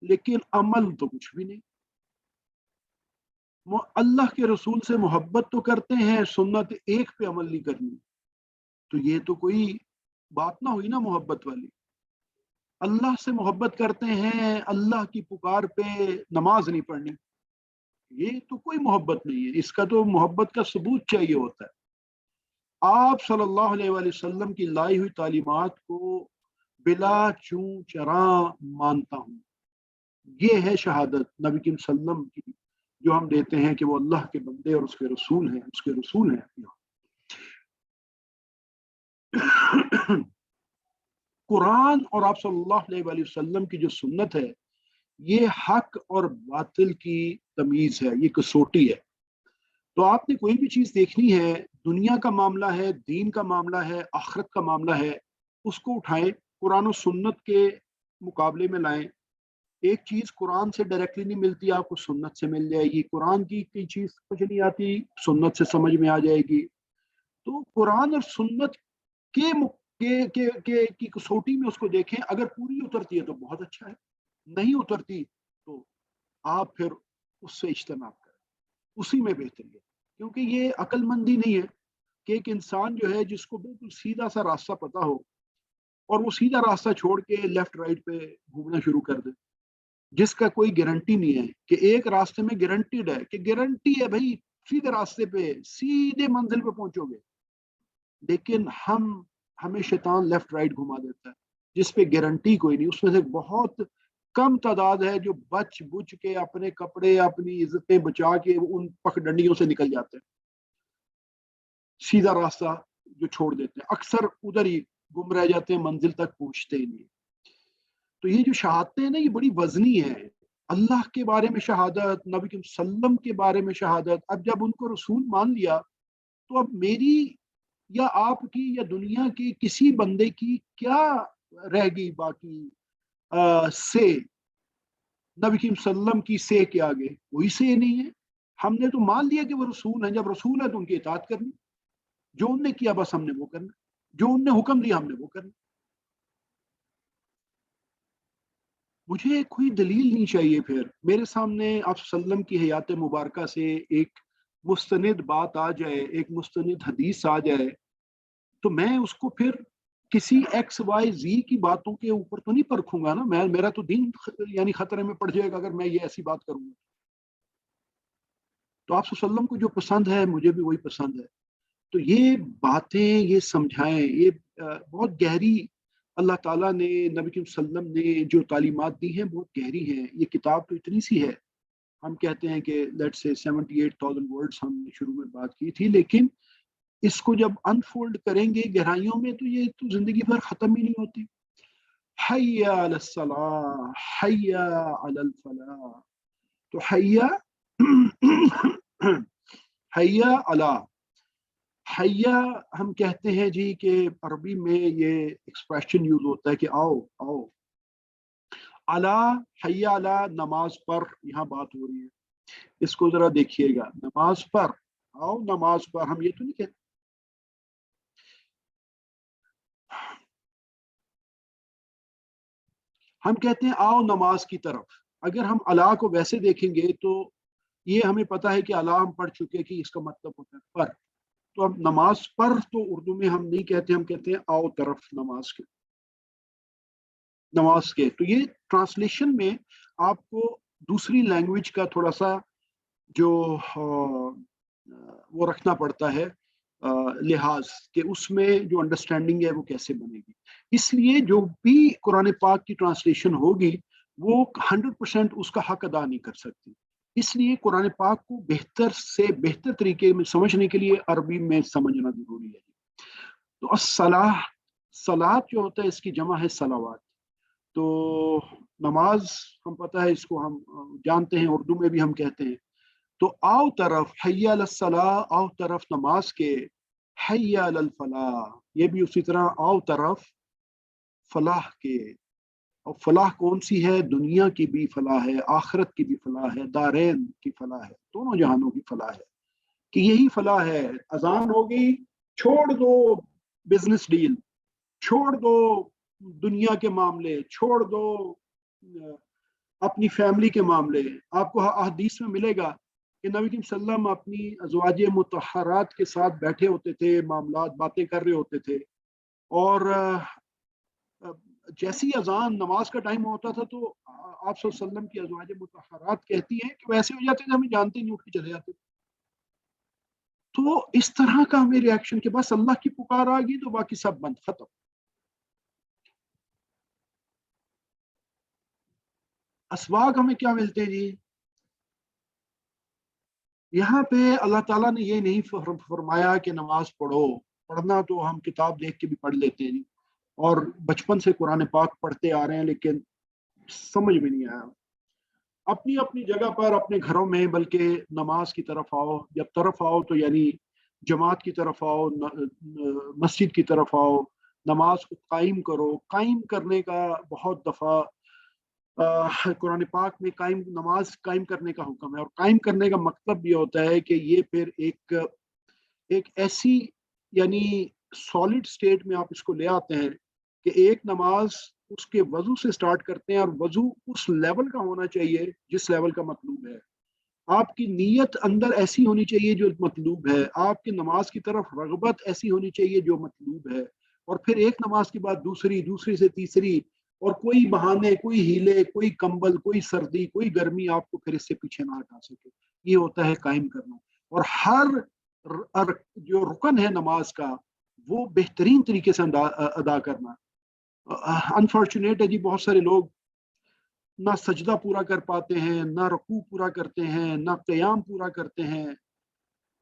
लेकिन अमल तो कुछ भी नहीं। वो अल्लाह के रसूल से मोहब्बत तो करते हैं, सुन्नत एक पे अमल नहीं करनी, तो ये तो कोई बात ना हुई ना मोहब्बत वाली। अल्लाह से मोहब्बत करते हैं, अल्लाह की पुकार पे नमाज नहीं पढ़नी, ये तो कोई मोहब्बत नहीं है। इसका तो मोहब्बत का सबूत चाहिए होता है। आप सल्लल्लाहु अलैहि वसल्लम की लाई हुई तालीमात को बिला चूं चरा मानता हूँ, ये है शहादत नबी की सल्लम की, जो हम देते हैं कि वो अल्लाह के बंदे और उसके रसूल हैं, उसके रसूल हैं। कुरान और आप सल्लल्लाहु अलैहि वसल्लम की जो सुन्नत है, ये हक और बातिल की तमीज है, ये कसौटी है। तो आपने कोई भी चीज देखनी है, दुनिया का मामला है, दीन का मामला है, आखिरत का मामला है, उसको उठाएं, कुरान और सुन्नत के मुकाबले में लाएं। एक चीज कुरान से डायरेक्टली नहीं मिलती, आपको सुन्नत से मिल जाएगी। कुरान की कोई चीज समझ नहीं आती, सुन्नत से समझ में आ जाएगी। तो कुरान और सुन्नत के की कसौटी में उसको देखें, अगर पूरी उतरती है तो बहुत अच्छा है, नहीं उतरती तो आप फिर उससे इज्तनाब करें, उसी में बेहतरी है। क्योंकि ये अक्लमंदी नहीं है कि एक इंसान जो है जिसको बिल्कुल सीधा सा रास्ता पता हो और वो सीधा रास्ता छोड़ के लेफ्ट राइट पे घूमना शुरू कर दे, जिसका कोई गारंटी नहीं है कि एक रास्ते में गारंटीड है, कि गारंटी है भाई सीधे रास्ते पे सीधे मंजिल पे पहुंचोगे। लेकिन हमें शैतान लेफ्ट राइट घुमा देता है, जिसपे गारंटी कोई नहीं। उसमें से बहुत कम तादाद है जो बच बुच के अपने कपड़े अपनी इज्जतें बचा के उन पगडंडियों से निकल जाते हैं, सीधा रास्ता जो छोड़ देते हैं, अक्सर उधर ही गुम रह जाते हैं, मंजिल तक पहुंचते ही नहीं। तो ये जो शहादतें हैं ना, ये बड़ी वजनी है। अल्लाह के बारे में शहादत, नबी के सल्लम के बारे में शहादत, अब जब उनको रसूल मान लिया, तो अब मेरी या आपकी या दुनिया के किसी बंदे की क्या रह गई बाकी से नबी की सल्लम की से के आगे? कोई से नहीं है। हमने तो मान लिया कि वो रसूल है, जब रसूल है तो उनकी इताअत करनी, जो उनने किया बस हमने वो करना, जो उनने हुक्म दिया हमने वो करना। मुझे कोई दलील नहीं चाहिए, फिर मेरे सामने आप सल्लम की हयात मुबारक से एक मुस्तनिद बात आ जाए, एक मुस्तनिद हदीस आ जाए, तो मैं उसको फिर किसी एक्स वाई जी की बातों के ऊपर तो नहीं परखूंगा ना। मैं, मेरा तो दीन यानी खतरे में पड़ जाएगा अगर मैं ये ऐसी बात करूंगा। तो आप सल्लम को जो पसंद है मुझे भी वही पसंद है। तो ये बातें ये समझाएं, ये बहुत गहरी अल्लाह ताला ने, नबी करीम सल्लम ने जो तालीमात दी हैं बहुत गहरी हैं। ये किताब तो इतनी सी है, हम कहते हैं कि लेट्स से 78,000 वर्ड्स हमने शुरू में बात की थी, लेकिन इसको जब अनफोल्ड करेंगे गहराइयों में तो ये तो जिंदगी भर खत्म ही नहीं होती। हय्या अलस सलाह, हय्या अलल फलाह। तो हय्या हय्या अला, हय्या हम कहते हैं जी कि अरबी में ये एक्सप्रेशन यूज होता है कि आओ आओ। अला, हय्या अला, नमाज पर यहाँ बात हो रही है। इसको जरा देखिएगा, नमाज पर आओ, नमाज पर। हम ये तो नहीं कहते, हम कहते हैं आओ नमाज की तरफ। अगर हम अला को वैसे देखेंगे तो ये हमें पता है कि अला हम पढ़ चुके कि इसका मतलब होता है पर। तो अब नमाज पर तो उर्दू में हम नहीं कहते, हम कहते हैं आओ तरफ नमाज के, नमाज के। तो ये ट्रांसलेशन में आपको दूसरी लैंग्वेज का थोड़ा सा जो वो रखना पड़ता है लिहाज कि उसमें जो अंडरस्टैंडिंग है वो कैसे बनेगी। इसलिए जो भी कुरान पाक की ट्रांसलेशन होगी वो 100% उसका हक अदा नहीं कर सकती। इसलिए कुरान पाक को बेहतर से बेहतर तरीके में समझने के लिए अरबी में समझना जरूरी है। तो अस्सलाह, सलात जो होता है इसकी जमा है सलावात। तो नमाज हम पता है, इसको हम जानते हैं, उर्दू में भी हम कहते हैं। तो आओ तरफ, हय्या अलस सलाह, आओ तरफ नमाज के, हय्या अलल फलाह, ये भी उसी तरह आओ तरफ फलाह के। और फलाह कौन सी है? दुनिया की भी फलाह है, आखिरत की भी फलाह है, दारैन की फलाह है, दोनों जहानों की फलाह है कि यही फलाह है। अजान हो गई, छोड़ दो बिजनेस डील, छोड़ दो दुनिया के मामले, छोड़ दो अपनी फैमिली के मामले। आपको हदीस में मिलेगा कि नबी करीम सल्लम अपनी अज़वाज मुतहरात के साथ बैठे होते थे, मामलात बातें कर रहे होते थे, और जैसी अजान नमाज का टाइम होता था तो आप वसल्लम की अज़वाज मुतहरात कहती हैं कि वैसे हो जाते थे हमें जानते नहीं, उठ के चले जाते। तो इस तरह का हमें रिएक्शन के बस अल्लाह की पुकार आ गई तो बाकी सब बंद, खत्म। असबाग हमें क्या मिलते हैं जी? यहाँ पे अल्लाह ताला ने ये नहीं फरमाया कि नमाज पढ़ो। पढ़ना तो हम किताब देख के भी पढ़ लेते हैं जी, और बचपन से कुरान पाक पढ़ते आ रहे हैं, लेकिन समझ में नहीं आया। अपनी अपनी जगह पर अपने घरों में बल्कि नमाज की तरफ आओ। जब तरफ आओ तो यानी जमात की तरफ आओ, मस्जिद की तरफ आओ, नमाज को कायम करो। कायम करने का बहुत दफ़ा कुरान पाक में कायम, नमाज कायम करने का हुक्म है। और कायम करने का मतलब ये होता है कि ये फिर एक एक ऐसी यानी सॉलिड स्टेट में आप इसको ले आते हैं कि एक नमाज उसके वजू से स्टार्ट करते हैं, और वजू उस लेवल का होना चाहिए जिस लेवल का मतलूब है। आपकी नीयत अंदर ऐसी होनी चाहिए जो मतलूब है, आपकी नमाज की तरफ रगबत ऐसी होनी चाहिए जो मतलूब है। और फिर एक नमाज के बाद दूसरी, दूसरी से तीसरी, और कोई बहाने, कोई हीले, कोई कंबल, कोई सर्दी, कोई गर्मी आपको फिर इससे पीछे ना हटा सके। ये होता है कायम करना। और हर जो रुकन है नमाज का वो बेहतरीन तरीके से अदा करना। अनफॉर्चुनेट है जी, बहुत सारे लोग ना सजदा पूरा कर पाते हैं, ना रुकू पूरा करते हैं, ना क़याम पूरा करते हैं,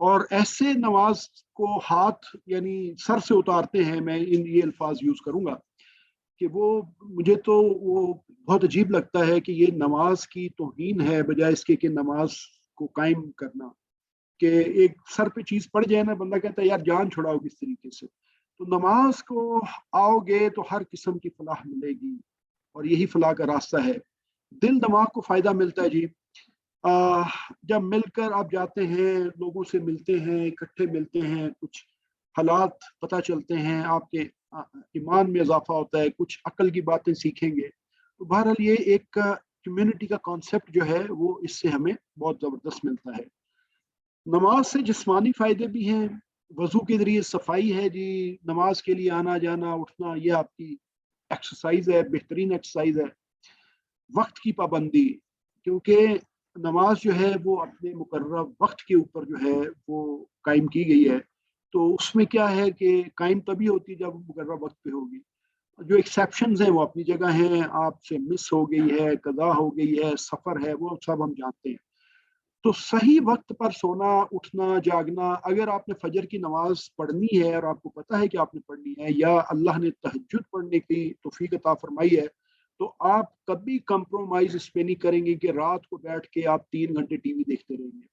और ऐसे नमाज को हाथ यानी सर से उतारते हैं। मैं इन ये अल्फाज यूज करूंगा कि वो, मुझे तो वो बहुत अजीब लगता है कि ये नमाज की तौहीन है, बजाय इसके कि नमाज को कायम करना। कि एक सर पे चीज पड़ जाए ना, बंदा कहता है यार जान छुड़ाओ किस तरीके से। तो नमाज को आओगे तो हर किस्म की फलाह मिलेगी, और यही फलाह का रास्ता है। दिल दिमाग को फायदा मिलता है जी। आ, जब मिलकर आप जाते हैं, लोगों से मिलते हैं, इकट्ठे मिलते हैं, कुछ हालात पता चलते हैं, आपके ईमान में इजाफा होता है, कुछ अकल की बातें सीखेंगे। तो बहरहाल ये एक कम्युनिटी का कॉन्सेप्ट जो है वो इससे हमें बहुत ज़बरदस्त मिलता है। नमाज से जिस्मानी फायदे भी हैं। वजू के जरिए सफाई है जी, नमाज के लिए आना जाना उठना ये आपकी एक्सरसाइज है, बेहतरीन एक्सरसाइज है। वक्त की पाबंदी, क्योंकि नमाज जो है वो अपने मुकर्रर वक्त के ऊपर जो है वो कायम की गई है। तो उसमें क्या है कि कायम तभी होती है जब मुकर्रर वक्त पे होगी। जो एक्सेप्शंस हैं वो अपनी जगह हैं, आपसे मिस हो गई है, कज़ा हो गई है, सफ़र है, वो सब हम जानते हैं। तो सही वक्त पर सोना, उठना, जागना, अगर आपने फजर की नमाज पढ़नी है और आपको पता है कि आपने पढ़नी है, या अल्लाह ने तहज्जुद पढ़ने की तौफीक अता फरमाई है, तो आप कभी कंप्रोमाइज इस पे नहीं करेंगे कि रात को बैठ के आप 3 घंटे टीवी देखते रहेंगे,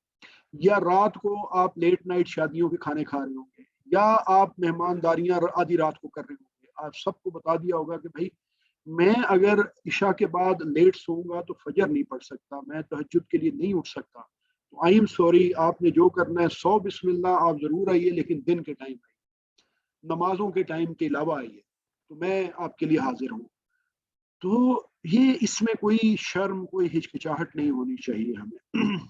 या रात को आप लेट नाइट शादियों के खाने खा रहे होंगे, या आप मेहमानदारियां आधी रात को कर रहे होंगे। आप सबको बता दिया होगा कि भाई मैं अगर इशा के बाद लेट सोऊंगा तो फजर नहीं पढ़ सकता, मैं तहज्जुद के लिए नहीं उठ सकता। तो आई एम सॉरी, आपने जो करना है 100 बिस्मिल्लाह आप जरूर आइए, लेकिन दिन के टाइम आइए, नमाजों के टाइम के अलावा आइए, तो मैं आपके लिए हाजिर हूँ। तो ये इसमें कोई शर्म, कोई हिचकिचाहट नहीं होनी चाहिए हमें।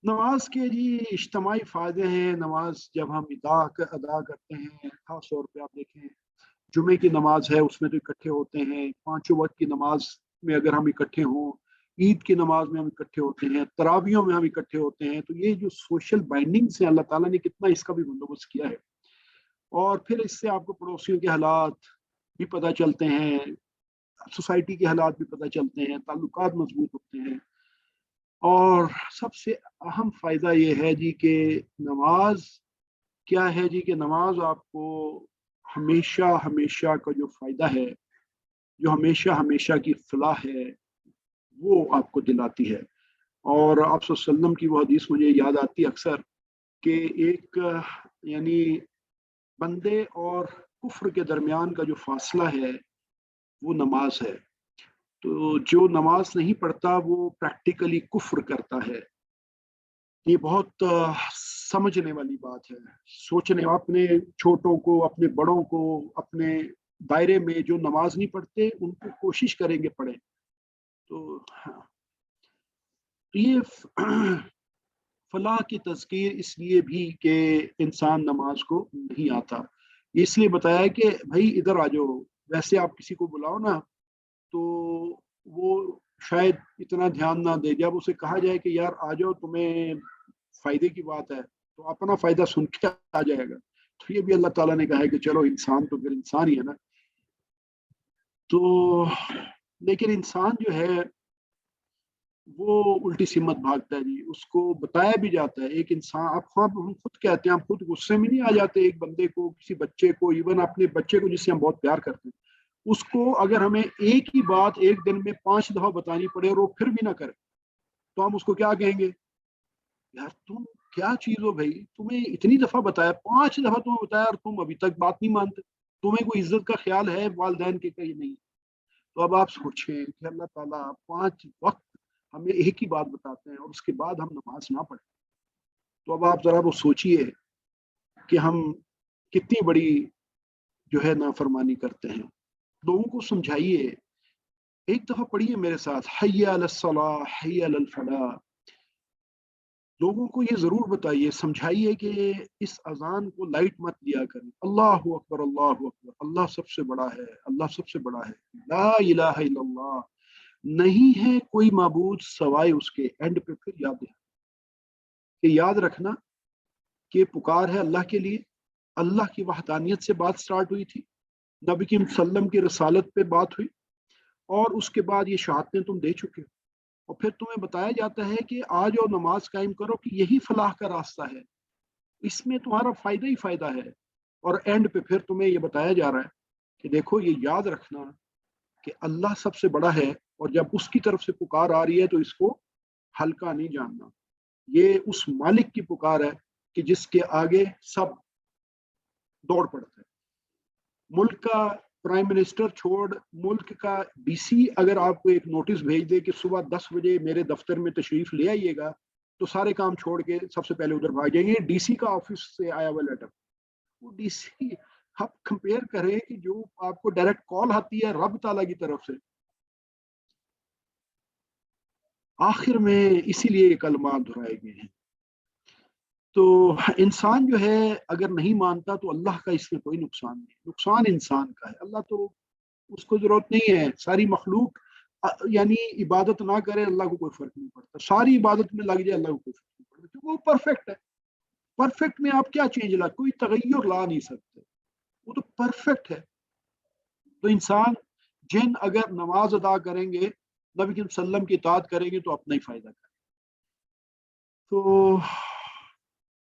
नमाज के जी इज्तमाही फ़ायदे हैं। नमाज जब हम अदा करते हैं, ख़ास तौर पे आप देखें जुमे की नमाज है, उसमें तो इकट्ठे होते हैं, पांचों वक्त की नमाज में अगर हम इकट्ठे हों, ईद की नमाज में हम इकट्ठे होते हैं, तरावियों में हम इकट्ठे होते हैं, तो ये जो सोशल बाइंडिंग्स हैं, अल्लाह ताला ने कितना इसका भी बंदोबस्त किया है। और फिर इससे आपको पड़ोसियों के हालात भी पता चलते हैं, सोसाइटी के हालात भी पता चलते हैं, ताल्लुकात मजबूत होते हैं। और सबसे अहम फायदा ये है जी कि नमाज क्या है जी, कि नमाज आपको हमेशा हमेशा का जो फायदा है, जो हमेशा हमेशा की फलाह है, वो आपको दिलाती है। और आप सल्लम की वो हदीस मुझे याद आती है अक्सर, कि एक यानी बंदे और कुफ्र के दरमियान का जो फासला है वो नमाज है। तो जो नमाज नहीं पढ़ता वो प्रैक्टिकली कुफ्र करता है। ये बहुत समझने वाली बात है। सोचने, अपने छोटों को, अपने बड़ों को, अपने दायरे में जो नमाज नहीं पढ़ते उनको कोशिश करेंगे पढ़े। तो हाँ, तो ये फलाह की तज़कीर इसलिए भी कि इंसान नमाज को नहीं आता, इसलिए बताया कि भाई इधर आ जाओ। वैसे आप किसी को बुलाओ ना, तो वो शायद इतना ध्यान ना दे। जब उसे कहा जाए कि यार आ जाओ, तुम्हें फायदे की बात है, तो अपना फायदा सुन के आ जाएगा। तो ये भी अल्लाह ताला ने कहा है कि चलो इंसान तो फिर इंसान ही है ना। तो लेकिन इंसान जो है वो उल्टी सिमत भागता है जी। उसको बताया भी जाता है, एक इंसान, आप हम खुद कहते हैं, हम खुद गुस्से में नहीं आ जाते एक बंदे को, किसी बच्चे को, इवन अपने बच्चे को जिससे हम बहुत प्यार करते हैं, उसको अगर हमें एक ही बात एक दिन में 5 दफा बतानी पड़े और वो फिर भी ना करे, तो हम उसको क्या कहेंगे? यार तुम क्या चीज हो भाई, तुम्हें इतनी दफा बताया, 5 दफा तुम्हें बताया और तुम अभी तक बात नहीं मानते। तुम्हें कोई इज्जत का ख्याल है वालदैन के? कहीं नहीं। तो अब आप सोचें कि अल्लाह ताला 5 वक्त हमें एक ही बात बताते हैं और उसके बाद हम नमाज ना पढ़े, तो अब आप जरा वो सोचिए कि हम कितनी बड़ी जो है नाफरमानी करते हैं। लोगों को समझाइए, एक दफा पढ़िए मेरे साथ, हय्या अलस सलाह हय्या अलल फलाह। लोगों को ये जरूर बताइए, समझाइए कि इस अजान को लाइट मत लिया करें। अल्लाह अकबर, अल्लाह अकबर, अल्लाह सबसे बड़ा है, अल्लाह सबसे बड़ा है, ला इलाहा इल्लल्लाह, नहीं है कोई माबूद सवाए उसके। एंड पे फिर याद है कि याद रखना कि पुकार है अल्लाह के लिए। अल्लाह की वहदानियत से बात स्टार्ट हुई थी, नबी की सल्लम की रसालत पे बात हुई, और उसके बाद ये शहादतें तुम दे चुके हो। और फिर तुम्हें बताया जाता है कि आज और नमाज कायम करो, कि यही फलाह का रास्ता है, इसमें तुम्हारा फायदा ही फायदा है। और एंड पे फिर तुम्हें ये बताया जा रहा है कि देखो ये याद रखना कि अल्लाह सबसे बड़ा है, और जब उसकी तरफ से पुकार आ रही है तो इसको हल्का नहीं जानना। ये उस मालिक की पुकार है कि जिसके आगे सब दौड़ पड़ते हैं। मुल्क का प्राइम मिनिस्टर छोड़, मुल्क का डीसी अगर आपको एक नोटिस भेज दे कि सुबह 10 बजे मेरे दफ्तर में तशरीफ ले आइएगा, तो सारे काम छोड़ के सबसे पहले उधर भाग जाएंगे। डीसी का ऑफिस से आया हुआ लेटर, वो डीसी, आप कंपेयर करें कि जो आपको डायरेक्ट कॉल आती है रब ताला की तरफ से। आखिर में इसीलिए ये कलमात दोहराए गए हैं। तो इंसान जो है अगर नहीं मानता तो अल्लाह का इसमें कोई नुकसान नहीं, नुकसान इंसान का है। अल्लाह तो, उसको जरूरत नहीं है, सारी मखलूक यानी इबादत ना करे, अल्लाह को कोई फर्क नहीं पड़ता। सारी इबादत में लग जाए, अल्लाह को कोई फर्क नहीं पड़ता, क्योंकि वो परफेक्ट है। परफेक्ट में आप क्या चेंज ला, कोई तगय्युर ला नहीं सकते। वो तो परफेक्ट है। तो इंसान जिन अगर नमाज अदा करेंगे, नबी के वसल्लम की इताअत करेंगे तो अपना ही फायदा करें। तो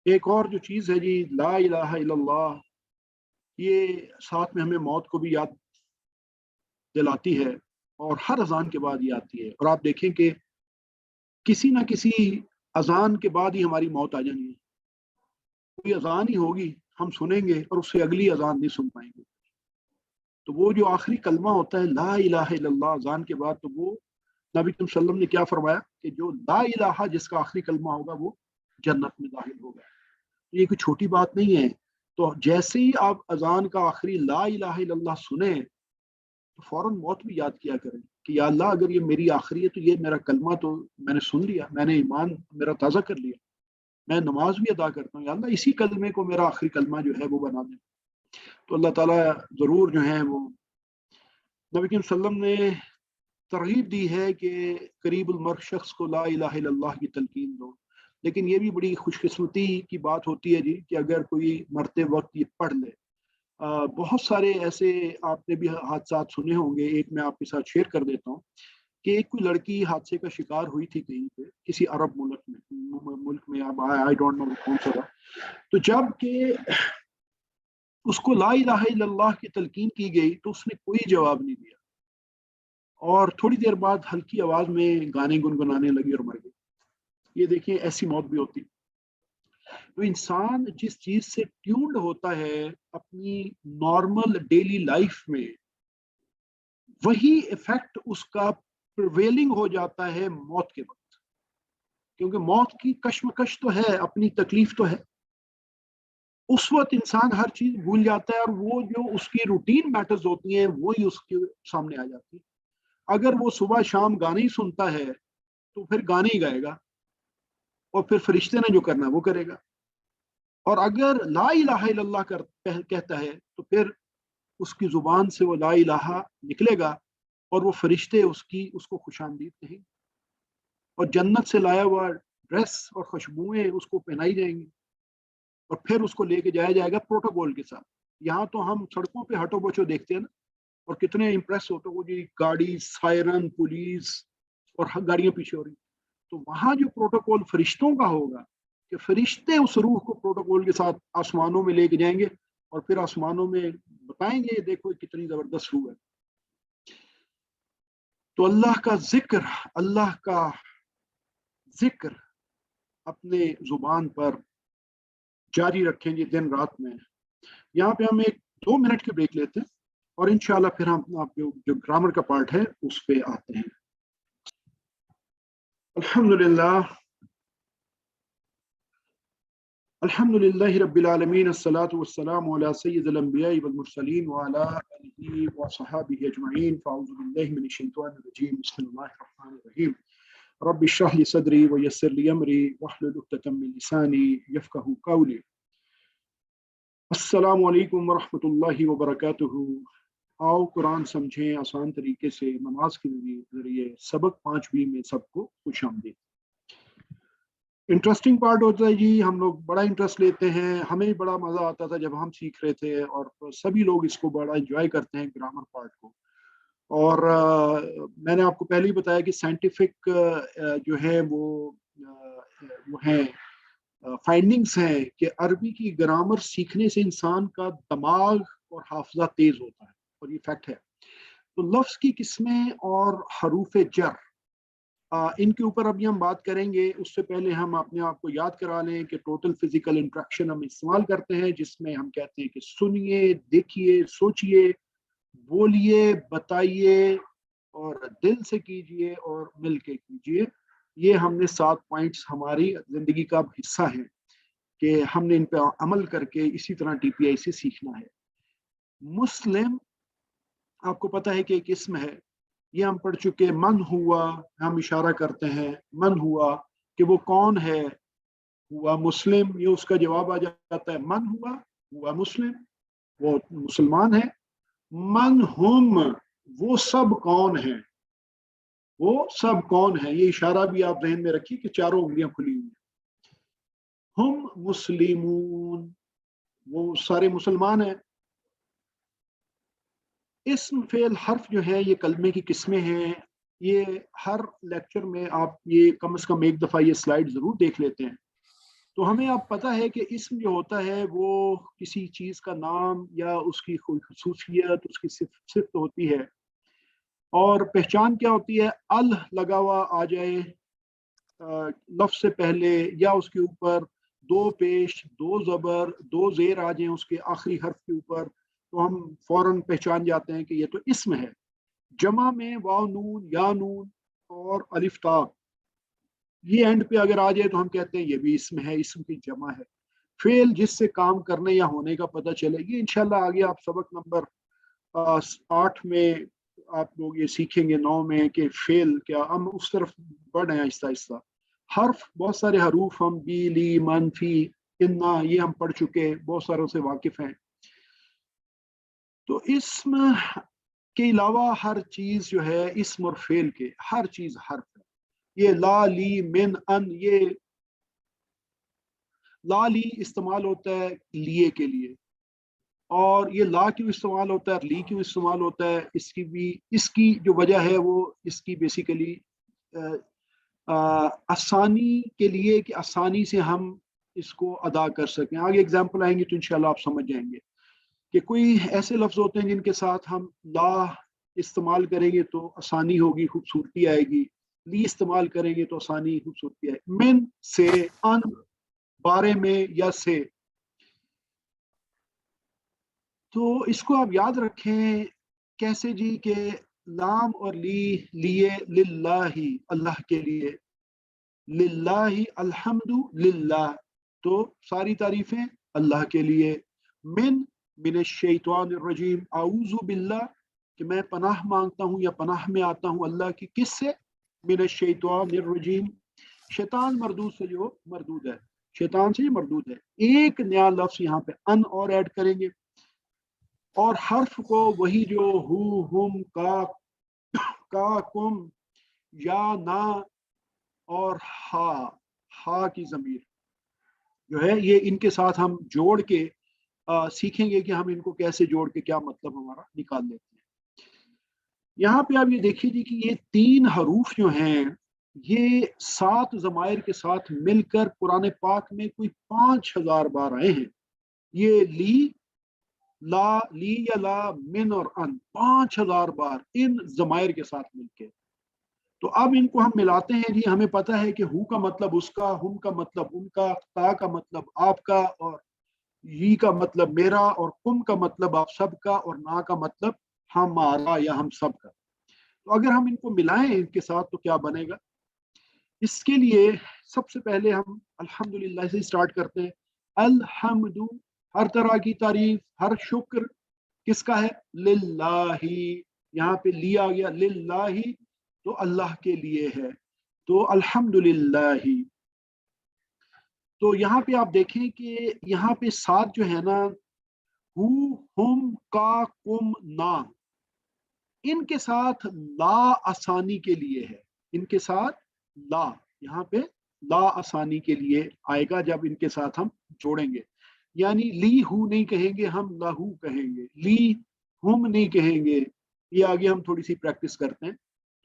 एक और जो चीज़ है जी, ला इलाहा इल्लल्लाह, ये साथ में हमें मौत को भी याद दिलाती है, और हर अजान के बाद ये आती है। और आप देखें कि किसी ना किसी अजान के बाद ही हमारी मौत आ जानी है। कोई अजान ही होगी, हम सुनेंगे और उससे अगली अजान नहीं सुन पाएंगे। तो वो जो आखिरी कलमा होता है ला इलाहा इल्लल्लाह अजान के बाद, तो वो नबी वसल्लम ने क्या फरमाया कि जो ला इलाहा जिसका आखिरी कलमा होगा वो जन्नत में दाखिल होगा। ये कोई छोटी बात नहीं है। तो जैसे ही आप अजान का आखिरी ला इलाहा इल्लल्लाह सुने, तो फौरन मौत भी याद किया करें कि या अल्लाह, अगर ये मेरी आखिरी है तो ये मेरा कलमा तो मैंने सुन लिया, मैंने ईमान मेरा ताज़ा कर लिया, मैं नमाज भी अदा करता हूँ, या अल्लाह इसी कलमे को मेरा आखिरी कलमा जो है वो बना दे। तो अल्लाह ताला ज़रूर जो है वो, नबी के वसल्लम ने तरगीब दी है कि करीबुल मर्ग शख्स को ला इलाहा इल्लल्लाह की तलकीन दो। लेकिन ये भी बड़ी खुशकिस्मती की बात होती है जी कि अगर कोई मरते वक्त ये पढ़ ले। बहुत सारे ऐसे आपने भी हादसा सुने होंगे। एक मैं आपके साथ शेयर कर देता हूँ कि एक कोई लड़की हादसे का शिकार हुई थी कहीं पे, किसी अरब मुल्क में, अब आई डोंट नो कौन सा था। तो जब कि उसको ला इलाहा इल्लल्लाह की तलकीन की गई तो उसने कोई जवाब नहीं दिया, और थोड़ी देर बाद हल्की आवाज में गाने गुनगुनाने लगी और मर गई। ये देखिए, ऐसी मौत भी होती है। तो इंसान जिस चीज से ट्यून्ड होता है अपनी नॉर्मल डेली लाइफ में, वही इफेक्ट उसका प्रिवेलिंग हो जाता है मौत के वक्त। क्योंकि मौत की कश्मकश तो है, अपनी तकलीफ तो है, उस वक्त इंसान हर चीज भूल जाता है, और वो जो उसकी रूटीन मैटर्स होती हैं वही उसके सामने आ जाती है। अगर वो सुबह शाम गाने ही सुनता है तो फिर गाने ही गाएगा, और फिर फरिश्ते ने जो करना है वो करेगा। और अगर ला इलाहा इल्लल्लाह कहता है तो फिर उसकी जुबान से वो ला इलाहा निकलेगा, और वो फरिश्ते उसको खुशामदीद कहेंगे, और जन्नत से लाया हुआ ड्रेस और खुशबुएं उसको पहनाई जाएंगी, और फिर उसको लेके जाया जाएगा प्रोटोकॉल के साथ। यहाँ तो हम सड़कों पे हटो बचो देखते हैं ना, और कितने इंप्रेस होते हो जी, गाड़ी, सायरन, पुलिस, और गाड़ियां पीछे हो रही। तो वहां जो प्रोटोकॉल फरिश्तों का होगा कि फरिश्ते उस रूह को प्रोटोकॉल के साथ आसमानों में लेके जाएंगे, और फिर आसमानों में बताएंगे देखो कितनी जबरदस्त रूह है। तो अल्लाह का जिक्र अपने जुबान पर जारी रखेंगे दिन रात में। यहाँ पे हम एक 2 मिनट की ब्रेक लेते हैं, और इंशाल्लाह फिर हम आप जो ग्रामर का पार्ट है उस पे आते हैं। अल्हम्दुलिल्लाह अल्हम्दुलिल्लाहि रब्बिल आलमीन, अस्सलातु वस्सलामु अला सय्यिदिल अंबिया'i वल मुरसलीन व अला आलिहि व अस्हाबिहि अजमईन। फ़अऊज़ु बिल्लाहि मिनश शैतानिर रजीम। बिस्मिल्लाहिर रहमानिर रहीम। रब्बि इश्रह ली सदरी व यस्सिर ली अमरी वहलुल उक़दतम मिन लिसानी यफ़क़हू क़ौली। अस्सलामु अलैकुम व रहमतुल्लाहि व बरकातुहू। आओ कुरान समझें आसान तरीके से, नमाज के जरिए सबक 5 में सबको खुशामदीद। इंटरेस्टिंग पार्ट होता है जी, हम लोग बड़ा इंटरेस्ट लेते हैं, हमें भी बड़ा मजा आता था जब हम सीख रहे थे, और सभी लोग इसको बड़ा एंजॉय करते हैं ग्रामर पार्ट को। और मैंने आपको पहले ही बताया कि साइंटिफिक जो है वो है फाइंडिंग्स हैं कि अरबी की ग्रामर सीखने से इंसान का दिमाग और हाफजा तेज होता है, और ये फैक्ट है। तो लफ्ज की किस्में और हरूफ जर, इनके ऊपर अभी हम बात करेंगे। उससे पहले हम अपने आप को याद करा लें कि टोटल फिजिकल इंट्रैक्शन हम इस्तेमाल करते हैं, जिसमें हम कहते हैं कि सुनिए, देखिए, सोचिए, बोलिए, बताइए, और दिल से कीजिए, और मिल के कीजिए। ये हमने 7 पॉइंट्स हमारी जिंदगी का हिस्सा है कि हमने इन पर अमल करके इसी तरह टीपीआई से सीखना है। मुस्लिम, आपको पता है कि एक इसम है, ये हम पढ़ चुके। मन हुआ, हम इशारा करते हैं मन हुआ कि वो कौन है, हुआ मुस्लिम, ये उसका जवाब आ जाता है मन हुआ, हुआ मुस्लिम, वो मुसलमान है। मन हुम, वो सब कौन है, वो सब कौन है, ये इशारा भी आप ज़हन में रखिए कि चारों उंगलियां खुली हुई हैं। हम मुस्लिमून, वो सारे मुसलमान हैं। اسم فعل حرف جو ہے یہ کلمے کی قسمیں ہیں. یہ ہر لیکچر میں آپ یہ کم از کم ایک دفعہ یہ سلائیڈ ضرور دیکھ لیتے ہیں. تو ہمیں اب پتہ ہے کہ اسم جو ہوتا ہے وہ کسی چیز کا نام یا اس کی کوئی خصوصیت، اس کی صفت ہوتی ہے. اور پہچان کیا ہوتی ہے؟ ال لگا ہوا آ جائے لفظ سے پہلے، یا اس کے اوپر دو پیش، دو زبر، دو زیر آ جائیں اس کے آخری حرف کے اوپر، تو ہم فوراً پہچان جاتے ہیں کہ یہ تو اسم ہے. جمع میں واو نون، یا نون اور الف تا یہ اینڈ پہ اگر آ جائے تو ہم کہتے ہیں یہ بھی اسم ہے، اسم کی جمع ہے. فعل جس سے کام کرنے یا ہونے کا پتہ چلے. یہ انشاءاللہ آگے آپ سبق نمبر 8 میں آپ لوگ یہ سیکھیں گے، 9 میں، کہ فعل کیا. ہم اس طرف بڑھ رہے ہیں آہستہ آہستہ. حرف، بہت سارے حروف ہم بی، لی، من، فی، انا یہ ہم پڑھ چکے، بہت ساروں سے واقف ہیں. تو اسم کے علاوہ ہر چیز جو ہے اسم اور فعل کے، ہر چیز حرف ہے. یہ لا، لی، من، ان، یہ لا لی استعمال ہوتا ہے لیے کے لیے. اور یہ لا کیوں استعمال ہوتا ہے، لی کیوں استعمال ہوتا ہے، اس کی جو وجہ ہے وہ اس کی بیسیکلی آسانی کے لیے، کہ آسانی سے ہم اس کو ادا کر سکیں. آگے اگزامپل آئیں گے تو انشاءاللہ آپ سمجھ جائیں گے کہ کوئی ایسے لفظ ہوتے ہیں جن کے ساتھ ہم لا استعمال کریں گے تو آسانی ہوگی، خوبصورتی آئے گی. لی استعمال کریں گے تو آسانی، خوبصورتی آئے گی. من، سے، ان، بارے میں، یا سے. تو اس کو آپ یاد رکھیں. کیسے جی؟ کہ لام اور لیے للہ، اللہ کے لیے. للہ الحمد للہ، تو ساری تعریفیں اللہ کے لیے. من الشیطان الرجیم، اعوذ باللہ، کہ میں پناہ مانگتا ہوں یا پناہ میں آتا ہوں اللہ کی. کس سے؟ من الشیطان الرجیم، شیطان مردود سے، جو مردود ہے، شیطان سے یہ مردود ہے. ایک نیا لفظ یہاں پہ ان اور ایڈ کریں گے. اور حرف کو وہی جو ہو، ہم، کا، کم، یا، نا اور ہا کی ضمیر جو ہے، یہ ان کے ساتھ ہم جوڑ کے سیکھیں گے کہ ہم ان کو کیسے جوڑ کے کیا مطلب ہمارا نکال لیتے ہیں. یہاں پہ آپ یہ دیکھیے جی کہ یہ 3 حروف جو ہیں یہ 7 ضمائر کے ساتھ مل کر قرآن پاک میں کوئی 5000 بار آئے ہیں. یہ لا، لی یا لا، من اور ان 5000 بار ان ضمائر کے ساتھ مل کے. تو اب ان کو ہم ملاتے ہیں جی. ہمیں پتہ ہے کہ ہو کا مطلب اس کا، ہم کا مطلب ان کا، تا کا مطلب آپ کا، اور یہ کا مطلب میرا، اور کم کا مطلب آپ سب کا، اور نا کا مطلب ہمارا یا ہم سب کا. تو اگر ہم ان کو ملائیں ان کے ساتھ تو کیا بنے گا؟ اس کے لیے سب سے پہلے ہم الحمدللہ سے اسٹارٹ کرتے ہیں. الحمد، ہر طرح کی تعریف، ہر شکر کس کا ہے؟ للہ. یہاں پہ لیا گیا للہ، تو اللہ کے لیے ہے. تو الحمدللہ. تو یہاں پہ آپ دیکھیں کہ یہاں پہ 7 جو ہے نا، ہو، ہم، کا، کم، نا، ان کے ساتھ لا آسانی کے لیے ہے. ان کے ساتھ لا، یہاں پہ لا آسانی کے لیے آئے گا جب ان کے ساتھ ہم جوڑیں گے. یعنی لی ہو نہیں کہیں گے، ہم لہو کہیں گے. لی ہم نہیں کہیں گے. یہ آگے ہم تھوڑی سی پریکٹس کرتے ہیں.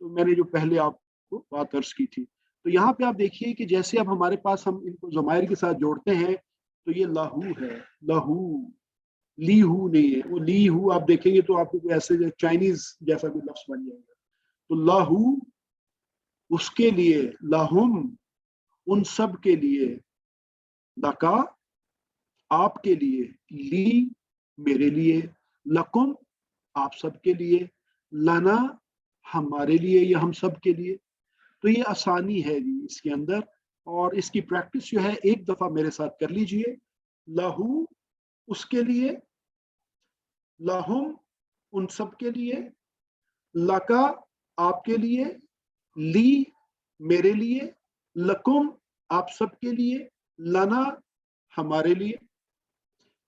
تو میں نے جو پہلے آپ کو بات عرض کی تھی، تو یہاں پہ آپ دیکھیے کہ جیسے اب ہمارے پاس ہم ان کو ضمائر کے ساتھ جوڑتے ہیں تو یہ لہو ہے، لہو. لی ہو نہیں ہے. وہ لی ہو آپ دیکھیں گے تو آپ کو ایسے چائنیز جیسا کوئی لفظ بن جائے گا. تو لاہو اس کے لیے، لاہم ان سب کے لیے، لکا آپ کے لیے، لی میرے لیے، لکم آپ سب کے لیے، لنا ہمارے لیے یا ہم سب کے لیے. تو یہ آسانی ہے جی اس کے اندر. اور اس کی پریکٹس جو ہے ایک دفعہ میرے ساتھ کر لیجئے. لہو اس کے لیے، لہم ان سب کے لیے، لکا آپ کے لیے، لی میرے لیے، لکم آپ سب کے لیے، لنا ہمارے لیے.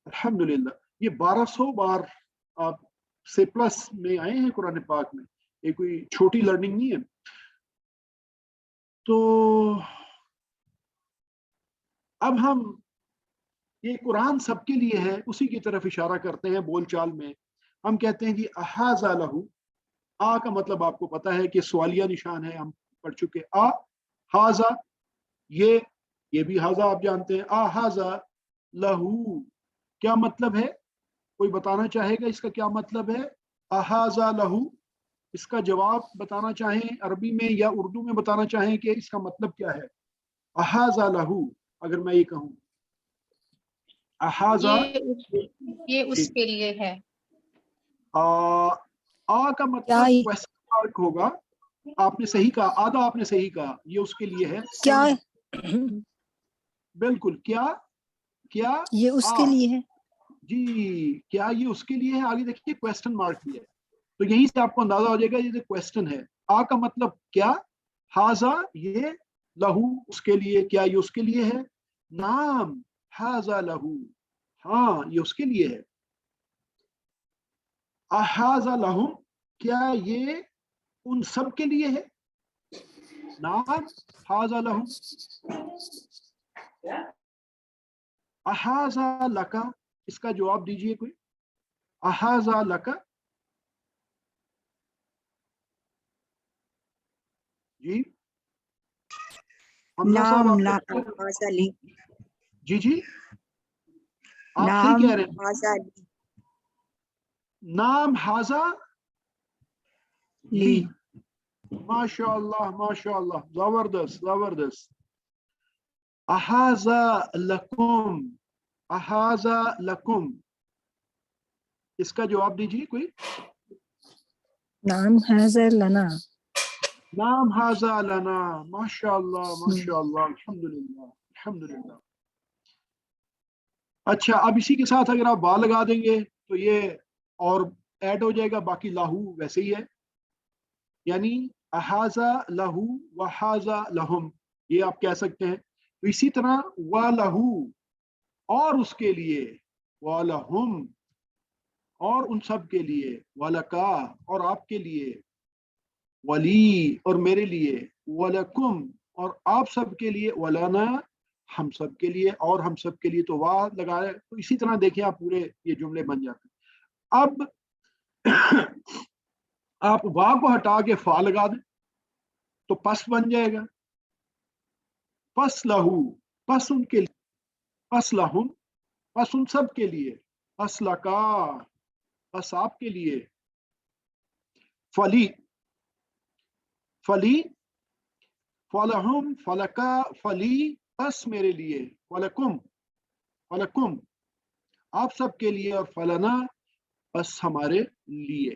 الحمدللہ. یہ 1200 بار آپ سے پلس میں آئے ہیں قرآن پاک میں. یہ کوئی چھوٹی لرننگ نہیں ہے. تو اب ہم، یہ قرآن سب کے لیے ہے، اسی کی طرف اشارہ کرتے ہیں بول چال میں. हम कहते हैं जी अहाजा लहू, आ का मतलब आपको पता है कि सवालिया निशान है, हम पढ़ चुके। आ हाजा, ये भी हाजा आप जानते हैं। आ हाजा लहू क्या मतलब है? कोई बताना चाहेगा इसका क्या मतलब है? अहाजा लहू, इसका जवाब बताना चाहें अरबी में या उर्दू में बताना चाहें कि इसका मतलब क्या है? अहाजा लहू, अगर मैं ये कहूँ अहाजा, ये जी, उसके लिए है। आ का मतलब क्वेश्चन मार्क होगा। आपने सही कहा, आधा आपने सही कहा, ये उसके लिए है। क्या बिल्कुल, क्या क्या ये उसके आ, लिए है? जी, क्या ये उसके लिए है? आगे देखिए क्वेश्चन मार्क भी है, तो यहीं से आपको अंदाजा हो जाएगा ये क्वेश्चन है। आ का मतलब क्या, हाजा ये, लहू उसके लिए, क्या ये उसके लिए है? नाम, हाजा लहू, हाँ ये उसके लिए है। अहाजा लहुम, क्या ये उन सब के लिए है? नाम, हाजा लहुम। अहाजा लका, इसका जवाब दीजिए कोई। अहाजा लका, जी हमजा साहब नाम आपको, हाजा ली, जी जी आप सही नाम कह रहे हैं। हाजा ली, नाम हाजा ली, ली। माशाअल्लाह माशाअल्लाह, जबरदस्त जबरदस्त। अहाजा लकुम, अहाजा लकुम, इसका जवाब दीजिए कोई। नाम हाज़ा लना। नाम हाजा लना, माशाअल्लाह माशाअल्लाह, अल्हम्दुलिल्लाह अल्हम्दुलिल्लाह। अच्छा, अब इसी के साथ अगर आप बा लगा देंगे तो ये और ऐड हो जाएगा, बाकी लाहू वैसे ही है, यानी अहाजा लहू व हाजा लहुम, ये आप कह सकते हैं। तो इसी तरह व लहू, और उसके लिए, व लहुम, और उन सब के लिए, वलका, और आपके लिए, वली, और मेरे लिए, वलकुम, और आप सब के लिए, वलाना, हम सब के लिए, और हम सब के लिए, तो वाह लगाए। तो इसी तरह देखिए आप पूरे ये जुमले बन जाते हैं। अब आप वाह को हटा के फा लगा दें तो पस बन जाएगा। पस लहू, पस उनके लिए, पस लहुम, पस उन सब के लिए, पस लका, पस आपके लिए, फली, फली, फलहुम, फलका, फली, पस मेरे लिए, फलकुम, फलकुम आप सब के लिए, और फलना बस हमारे लिए।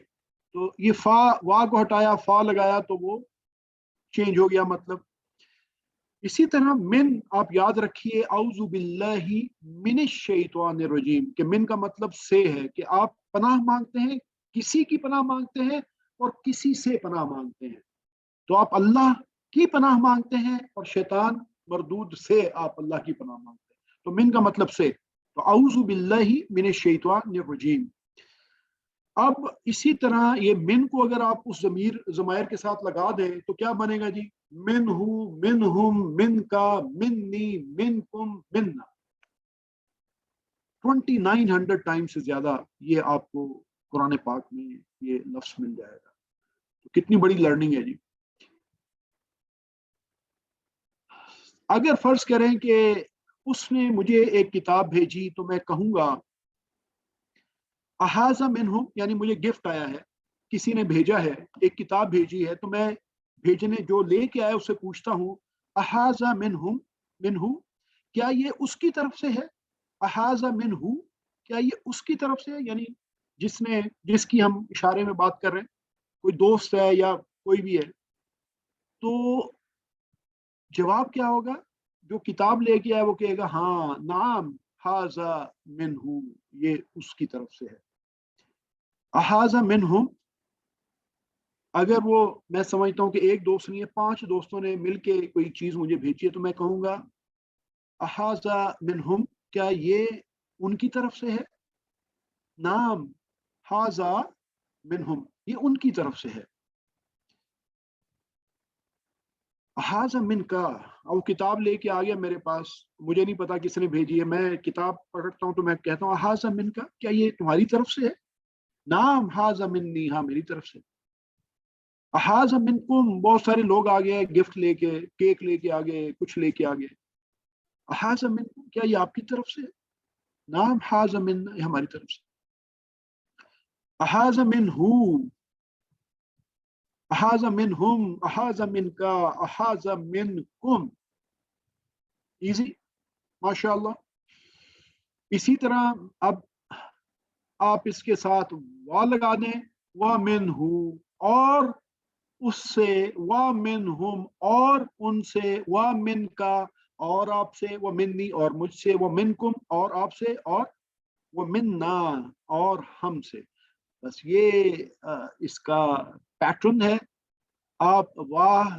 तो ये फा, वा को हटाया फा लगाया तो वो चेंज हो गया मतलब। इसी तरह मिन आप याद रखिए, औज़ु बिल्लाहि मिनश शैतानिर रजीम, कि मिन का मतलब से है, कि आप पनाह मांगते हैं, किसी की पनाह मांगते हैं और किसी से पनाह मांगते हैं। तो आप अल्लाह की पनाह मांगते हैं और शैतान मरदूद से आप अल्लाह की पनाह मांगते हैं। तो मिन का मतलब से, तो औज़ु बिल्लाहि मिनश शैतानिर रजीम। अब इसी तरह ये मिन को अगर आप उस जमीर जमायर के साथ लगा दें तो क्या बनेगा जी? मिन हूं, मिन हुम, मिन का, मिन्नी, मिन कुम, मिन्ना। 2900 टाइम्स से ज्यादा ये आपको कुरान पाक में ये लफ्ज मिल जाएगा। तो कितनी बड़ी लर्निंग है जी। अगर फर्ज करें कि उसने मुझे एक किताब भेजी तो मैं कहूंगा अहाजा मिनहुम, यानी मुझे गिफ्ट आया है, किसी ने भेजा है, एक किताब भेजी है, तो मैं भेजने जो लेके आया उससे पूछता हूँ अहाजा मिनहुम, मिनहू, क्या ये उसकी तरफ से है? अहाजा मिनहू, क्या ये उसकी तरफ से है, यानी जिसने, जिसकी हम इशारे में बात कर रहे हैं, कोई दोस्त है या कोई भी है। तो जवाब क्या होगा? जो किताब लेके आया वो कहेगा हाँ नाम, हाजा मिनहू, ये उसकी तरफ से है। अहाजा मिनहुम, अगर वो, मैं समझता हूँ कि एक दोस्त नहीं है, 5 दोस्तों ने मिलके कोई चीज मुझे भेजी है, तो मैं कहूंगा अहाजा मिनहुम, क्या ये उनकी तरफ से है? नाम, हाजा मिनहुम, ये उनकी तरफ से है। हाजा मिन का, वो किताब लेके आ गया मेरे पास, मुझे नहीं पता किसने भेजी है, मैं किताब पढ़ता हूँ तो मैं कहता हूँ हाजा मिन का, क्या ये तुम्हारी तरफ से है? नाम हाजा मिन्नी, हाँ मेरी तरफ से। हाजा मिनकुम, बहुत सारे लोग आ गए गिफ्ट लेके, केक लेके आ गए, कुछ लेके आ गए। हाजा मिनकुम, क्या ये आपकी तरफ से? नाम हाजा मिन्ना, ये हमारी तरफ से। हाजा मिनहू, हाजा मिनहुम, हाजा मिनका, हाजा मिनकुम। इजी, माशाअल्लाह। इसी तरह अब आप इसके साथ वा लगा दें, वा मिनहू, और उससे, वा मिनहुम, और उनसे, वा मिन का, और आपसे, व मिन्नी, और मुझसे, व मिनकुम, और आपसे, और व मिन्ना, और हमसे। बस ये इसका पैटर्न है। आप वाह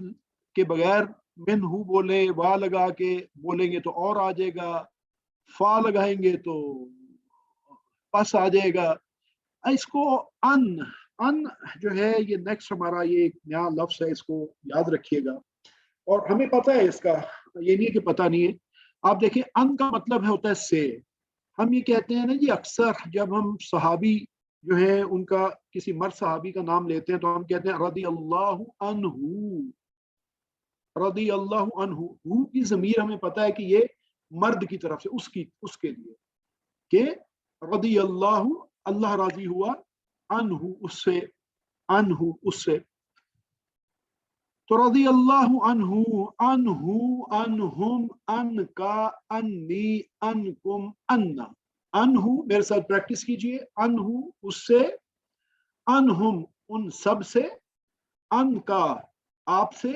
के बगैर मिनहू बोले, वाह लगा के बोलेंगे तो और आ जाएगा, फा लगाएंगे तो पस आ जाएगा। इसको अन, अन जो है ये नेक्स्ट हमारा ये एक नया लफ्ज है, इसको याद रखिएगा। और हमें पता है इसका, ये नहीं है कि पता नहीं है। आप देखिए अन का मतलब है होता है से। हम ये कहते हैं ना जी, अक्सर जब हम सहाबी जो है उनका, किसी मर्द सहाबी का नाम लेते हैं तो हम कहते हैं रदी अल्लाह अनहू, रदी अल्लाह अनहू। हू की जमीर हमें पता है कि ये मर्द की तरफ से, उसकी, उसके लिए, कि रदी अल्लाह, अल्लाह राजी हुआ, अनहू उससे, अनहू उससे। तो रदी अल्लाह अनहू, अनहू, अनहुम, अन का, अन्नी, अनकुम, अन्ना। अनहू, मेरे साथ प्रैक्टिस कीजिए, अनहू उससे, अनहुम उन सब से, अन का आपसे,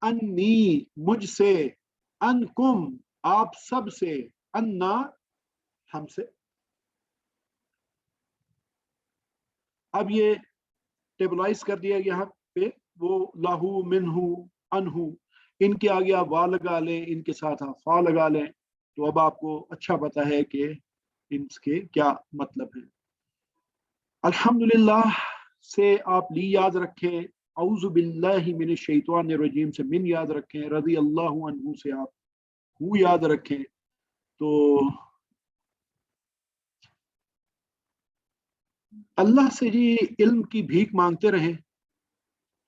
अन्नी मुझसे, अनकुम आप सब से, अन्ना हमसे। अब ये टेबलाइज कर दिया यहाँ पे, वो लाहू, मिनहू, अनहू, इनके आगे आप वा लगा लें, इनके साथ आप फा लगा लें, तो अब आपको अच्छा पता है कि इनके क्या मतलब है। अल्हम्दुलिल्लाह से आप ली याद रखें, औज़ु बिल्लाहि मिनश शैतानिर रजीम से मिन याद रखें, रज़ी अल्लाहु अन्हु से आप हु याद रखें। तो अल्लाह से जी इल्म की भीख मांगते रहें।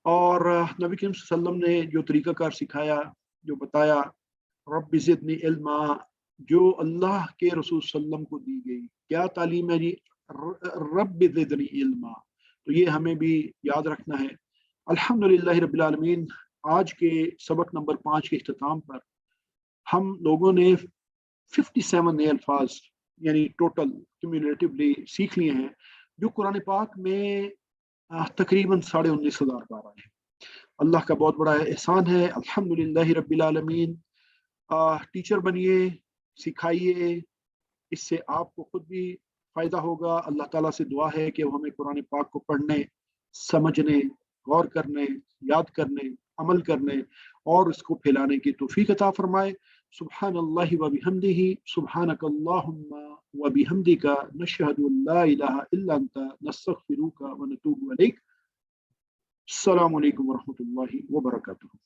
और नबी करीम सल्लल्लाहु अलैहि वसल्लम ने जो तरीक़ाकार सिखाया, जो बताया, रब्बि ज़िदनी इल्मा, जो अल्लाह के रसूल सल्लम को दी गई क्या तालीम है जी, रब्बि ज़िदनी इल्मा। तो ये हमें भी याद रखना है। अल्हम्दुलिल्लाह रब्बिल आलमीन, आज के सबक नंबर 5 के इख्तिताम पर हम लोगों ने 57 नए अल्फाज, यानी टोटल क्यूमुलेटिवली सीख लिए हैं, जो कुरान पाक में तकरीबन 19,500 बार आए हैं। अल्लाह का बहुत बड़ा एहसान है। अल्हम्दुलिल्लाह रब्बिल आलमीन। टीचर बनिए, सिखाइए, इससे आपको खुद भी फ़ायदा होगा। अल्लाह ताला से दुआ है कि वो हमें कुरान पाक को पढ़ने, समझने, गौर करने, याद करने, अमल करने और इसको फैलाने की तौफीक अता फरमाए। सुब्हानल्लाहि व बिहम्दिही, सुब्हानकल्लाहुम्मा व बिहम्दिका, नशहदु अल्ला इलाहा इल्ला अंता, नस्तगफिरुका व नतूबु इलैक। अस्सलामु अलैकुम व रहमतुल्लाहि व बरकातुहू।